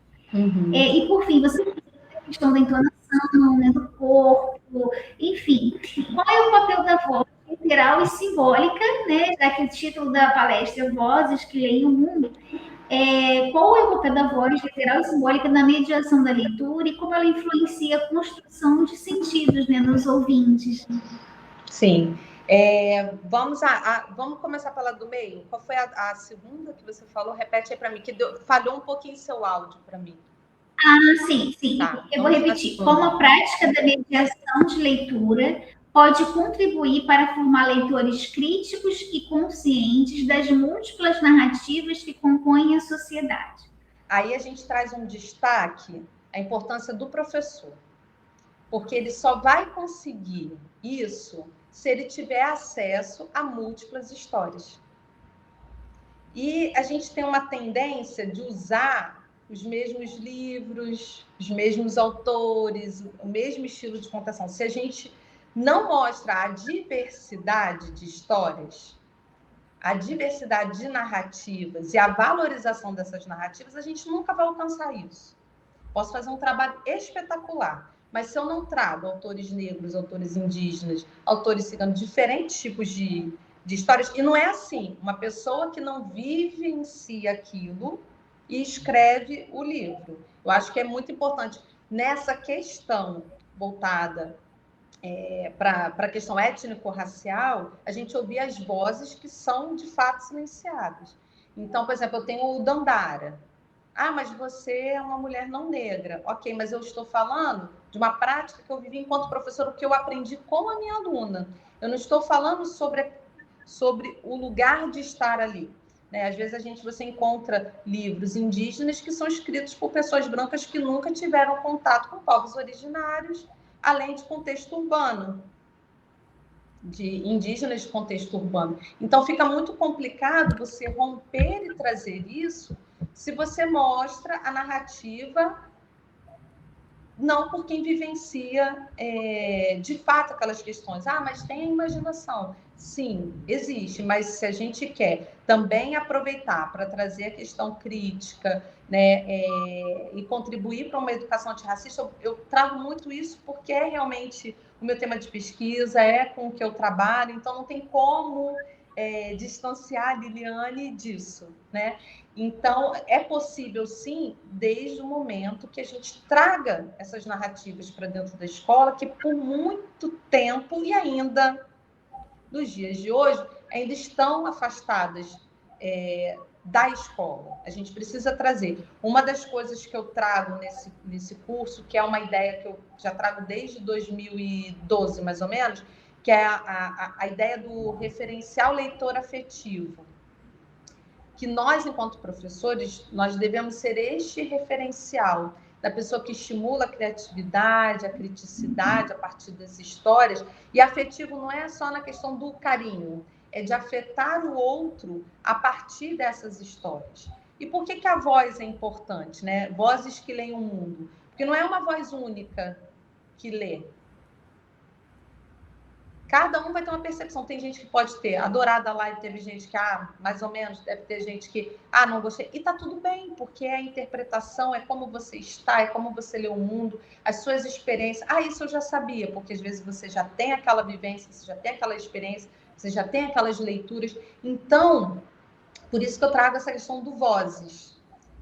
E, por fim, você tem a questão da entonação, né, do corpo, enfim. Qual é o papel da voz literal e simbólica, né, já que o título da palestra é Vozes que Leem o Mundo? Qual é o papel da voz literal e simbólica na mediação da leitura e como ela influencia a construção de sentidos, né, nos ouvintes? Sim. Vamos começar pela do meio. Qual foi a segunda que você falou? Repete aí para mim, que falhou um pouquinho seu áudio para mim. Sim. Tá, eu vou repetir. Como a prática da mediação de leitura pode contribuir para formar leitores críticos e conscientes das múltiplas narrativas que compõem a sociedade. Aí a gente traz um destaque, a importância do professor, porque ele só vai conseguir isso se ele tiver acesso a múltiplas histórias. E a gente tem uma tendência de usar os mesmos livros, os mesmos autores, o mesmo estilo de contação. Se a gente não mostra a diversidade de histórias, a diversidade de narrativas e a valorização dessas narrativas, a gente nunca vai alcançar isso. Posso fazer um trabalho espetacular, mas se eu não trago autores negros, autores indígenas, autores ciganos, diferentes tipos de histórias, e não é assim, uma pessoa que não vivencia aquilo e escreve o livro. Eu acho que é muito importante nessa questão voltada para a questão étnico-racial, a gente ouvir as vozes que são, de fato, silenciadas. Então, por exemplo, eu tenho o Dandara. Mas você é uma mulher não negra. Ok, mas eu estou falando de uma prática que eu vivi enquanto professora, o que eu aprendi com a minha aluna. Eu não estou falando sobre o lugar de estar ali. Né? Às vezes você encontra livros indígenas que são escritos por pessoas brancas que nunca tiveram contato com povos originários, além de contexto urbano, de indígenas de contexto urbano. Então, fica muito complicado você romper e trazer isso se você mostra a narrativa não por quem vivencia de fato aquelas questões. Mas tem a imaginação. Sim, existe, mas se a gente quer também aproveitar para trazer a questão crítica, né, e contribuir para uma educação antirracista, eu trago muito isso porque é realmente o meu tema de pesquisa, é com o que eu trabalho, então não tem como distanciar a Liliane disso, né? Então, é possível, sim, desde o momento que a gente traga essas narrativas para dentro da escola, que por muito tempo, e ainda nos dias de hoje, ainda estão afastadas da escola. A gente precisa trazer. Uma das coisas que eu trago nesse curso, que é uma ideia que eu já trago desde 2012, mais ou menos, que é a ideia do referencial leitor afetivo. Que nós, enquanto professores, nós devemos ser este referencial da pessoa que estimula a criatividade, a criticidade a partir das histórias. E afetivo não é só na questão do carinho, é de afetar o outro a partir dessas histórias. E por que a voz é importante, né? Vozes que leem o mundo. Porque não é uma voz única que lê. Cada um vai ter uma percepção. Tem gente que pode ter adorado a live, teve gente que, mais ou menos, deve ter gente que, não gostei. E tá tudo bem, porque é a interpretação, é como você está, é como você lê o mundo, as suas experiências. Isso eu já sabia, porque às vezes você já tem aquela vivência, você já tem aquela experiência, você já tem aquelas leituras. Então, por isso que eu trago essa questão do vozes.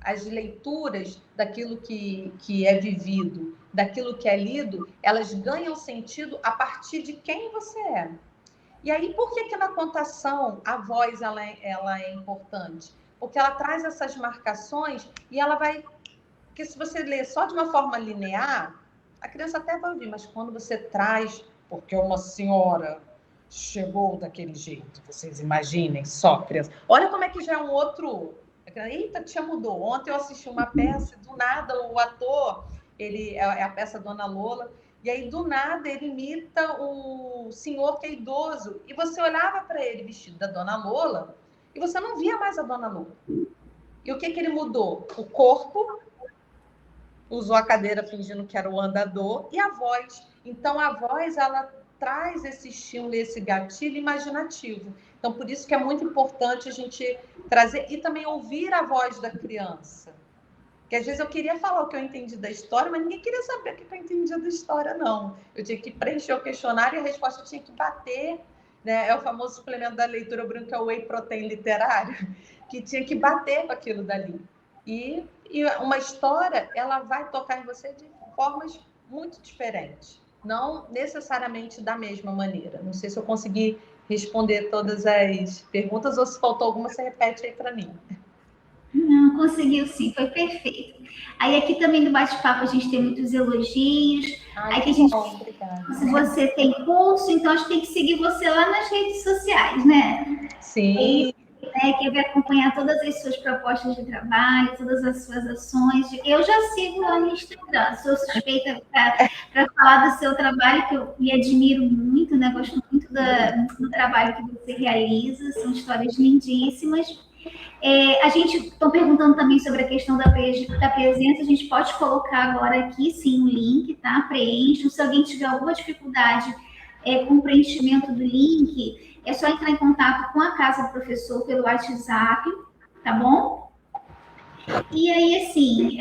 as leituras daquilo que é vivido, daquilo que é lido, elas ganham sentido a partir de quem você é. E aí, por que na contação a voz ela é importante? Porque ela traz essas marcações e ela vai... Porque se você lê só de uma forma linear, a criança até vai ouvir, mas quando você traz... Porque uma senhora chegou daquele jeito, vocês imaginem só, criança. Olha como é que já é um outro... Eita, tia mudou. Ontem eu assisti uma peça, do nada o ator, ele é a peça Dona Lola, e aí do nada ele imita o senhor que é idoso, e você olhava para ele vestido da Dona Lola, e você não via mais a Dona Lola. E o que ele mudou? O corpo, usou a cadeira fingindo que era o andador, e a voz. Então a voz, ela traz esse estímulo, esse gatilho imaginativo. Então, por isso que é muito importante a gente trazer e também ouvir a voz da criança. Porque às vezes eu queria falar o que eu entendi da história, mas ninguém queria saber o que eu entendia da história, não. Eu tinha que preencher o questionário e a resposta tinha que bater, né? É o famoso suplemento da leitura branca, o whey protein literário, que tinha que bater com aquilo dali. E uma história, ela vai tocar em você de formas muito diferentes. Não necessariamente da mesma maneira. Não sei se eu consegui responder todas as perguntas ou se faltou alguma, você repete aí para mim. Não, conseguiu sim, foi perfeito. Aí aqui também no bate-papo a gente tem muitos elogios. Ai, aí que a gente, bom, obrigada. se você tem curso, então a gente tem que seguir você lá nas redes sociais, né? Sim. Que vai acompanhar todas as suas propostas de trabalho, todas as suas ações. Eu já sigo lá no Instagram, sou suspeita para falar do seu trabalho, que eu me admiro muito, né? Gosto muito do trabalho que você realiza, são histórias lindíssimas. A gente está perguntando também sobre a questão da presença, a gente pode colocar agora aqui, sim, o link, tá? Preencha. Se alguém tiver alguma dificuldade com o preenchimento do link, é só entrar em contato com a Casa do Professor pelo WhatsApp, tá bom? E aí, assim,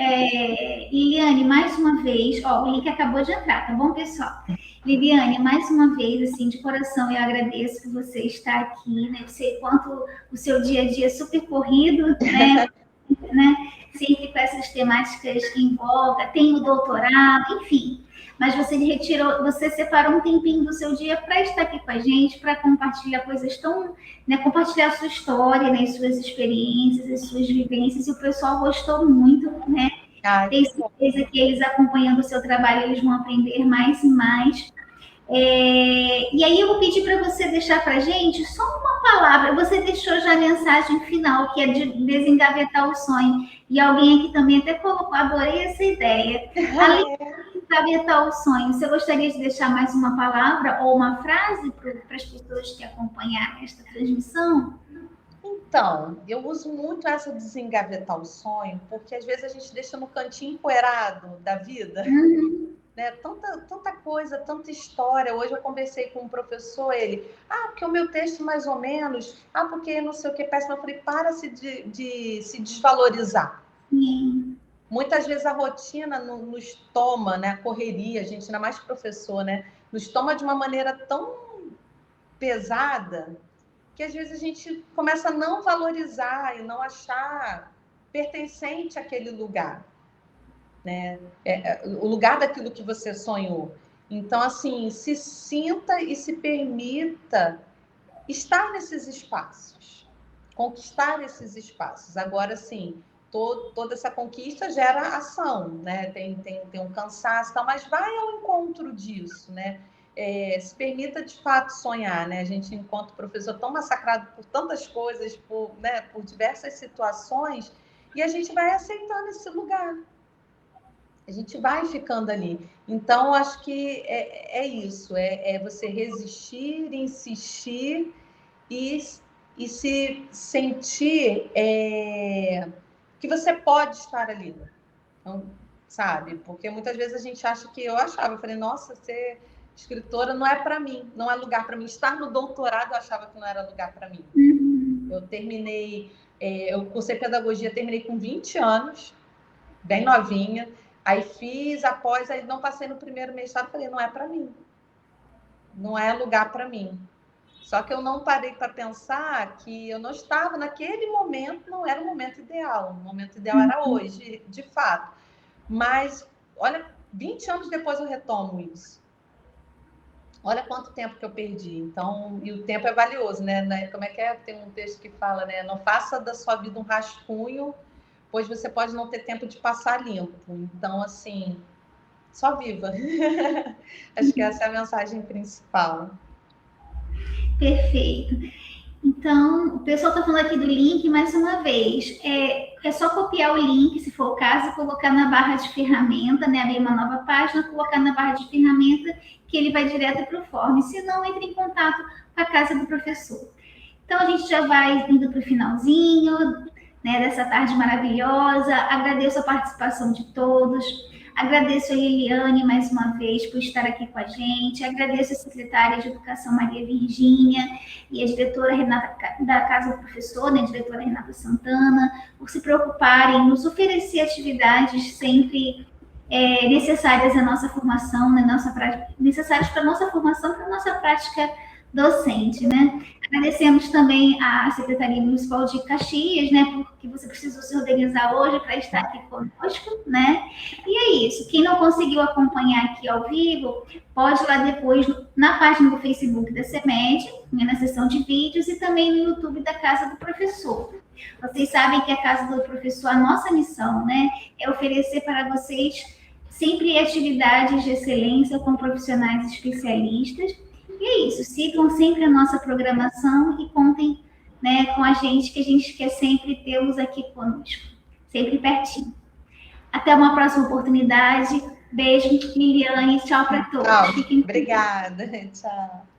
Liliane, mais uma vez, o link acabou de entrar, tá bom, pessoal? Liliane, mais uma vez, assim, de coração, eu agradeço por você estar aqui, né? Sei quanto o seu dia a dia é super corrido, né? Sempre com essas temáticas em voga, tem o doutorado, enfim. Mas você separou um tempinho do seu dia para estar aqui com a gente, para compartilhar coisas tão, né, compartilhar a sua história, né, suas experiências, as suas vivências, e o pessoal gostou muito, né? Tenho certeza que eles acompanhando o seu trabalho, eles vão aprender mais e mais. E aí eu vou pedir para você deixar para a gente só uma palavra. Você deixou já a mensagem final, que é de desengavetar o sonho. E alguém aqui também até colocou, adorei essa ideia. Além de desengavetar o sonho, você gostaria de deixar mais uma palavra ou uma frase para as pessoas que acompanharem esta transmissão? Então, eu uso muito essa desengavetar o sonho, porque às vezes a gente deixa no cantinho empoeirado da vida. Né? Tanta coisa, tanta história. Hoje eu conversei com um professor, porque o meu texto mais ou menos, porque não sei o que, péssimo. Eu falei, para de se desvalorizar. Sim. Muitas vezes a rotina nos toma, né? A correria, a gente ainda mais professor, né? Nos toma de uma maneira tão pesada que às vezes a gente começa a não valorizar e não achar pertencente àquele lugar. Né? O lugar daquilo que você sonhou. Então, assim, se sinta e se permita estar nesses espaços, conquistar esses espaços. Agora, sim, toda essa conquista gera ação, né? Tem um cansaço, mas vai ao encontro disso, né? Se permita de fato sonhar, né? A gente, enquanto professor, tão massacrado por tantas coisas, por diversas situações, e a gente vai aceitando esse lugar. A gente vai ficando ali. Então, acho que é isso. É você resistir, insistir e se sentir que você pode estar ali. Então, sabe? Porque muitas vezes a gente acha que... Eu falei, nossa, ser escritora não é para mim, não é lugar para mim. Estar no doutorado eu achava que não era lugar para mim. Eu terminei... eu cursei pedagogia, terminei com 20 anos, bem novinha. Aí fiz após, aí não passei no primeiro mestrado, falei, não é para mim. Não é lugar para mim. Só que eu não parei para pensar que eu não estava naquele momento, não era o momento ideal. O momento ideal era hoje, de fato. Mas, olha, 20 anos depois eu retomo isso. Olha quanto tempo que eu perdi. Então, e o tempo é valioso, né? Como é que é? Tem um texto que fala, né? Não faça da sua vida um rascunho, pois você pode não ter tempo de passar limpo. Então, assim, só viva. Acho que essa é a mensagem principal. Perfeito. Então, o pessoal está falando aqui do link, mais uma vez, é só copiar o link, se for o caso, colocar na barra de ferramenta, né? Abrir uma nova página, colocar na barra de ferramenta, que ele vai direto para o form. Se não, entre em contato com a casa do professor. Então, a gente já vai indo para o finalzinho, né, dessa tarde maravilhosa. Agradeço a participação de todos. Agradeço a Liliane mais uma vez por estar aqui com a gente. Agradeço a secretária de Educação Maria Virgínia e a diretora Renata da Casa do Professor, né, a diretora Renata Santana, por se preocuparem em nos oferecer atividades sempre necessárias à nossa formação, né, necessárias para a nossa formação, para a nossa prática docente, né? Agradecemos também à Secretaria Municipal de Caxias, né, porque você precisou se organizar hoje para estar aqui conosco, né? E é isso. Quem não conseguiu acompanhar aqui ao vivo, pode ir lá depois na página do Facebook da CEMED, né, na seção de vídeos, e também no YouTube da Casa do Professor. Vocês sabem que a Casa do Professor, a nossa missão, né, é oferecer para vocês sempre atividades de excelência com profissionais especialistas. E é isso, sigam sempre a nossa programação e contem, né, com a gente, que a gente quer sempre tê-los aqui conosco, sempre pertinho. Até uma próxima oportunidade. Beijo, Liliane. Tchau para todos. Obrigada. Tchau.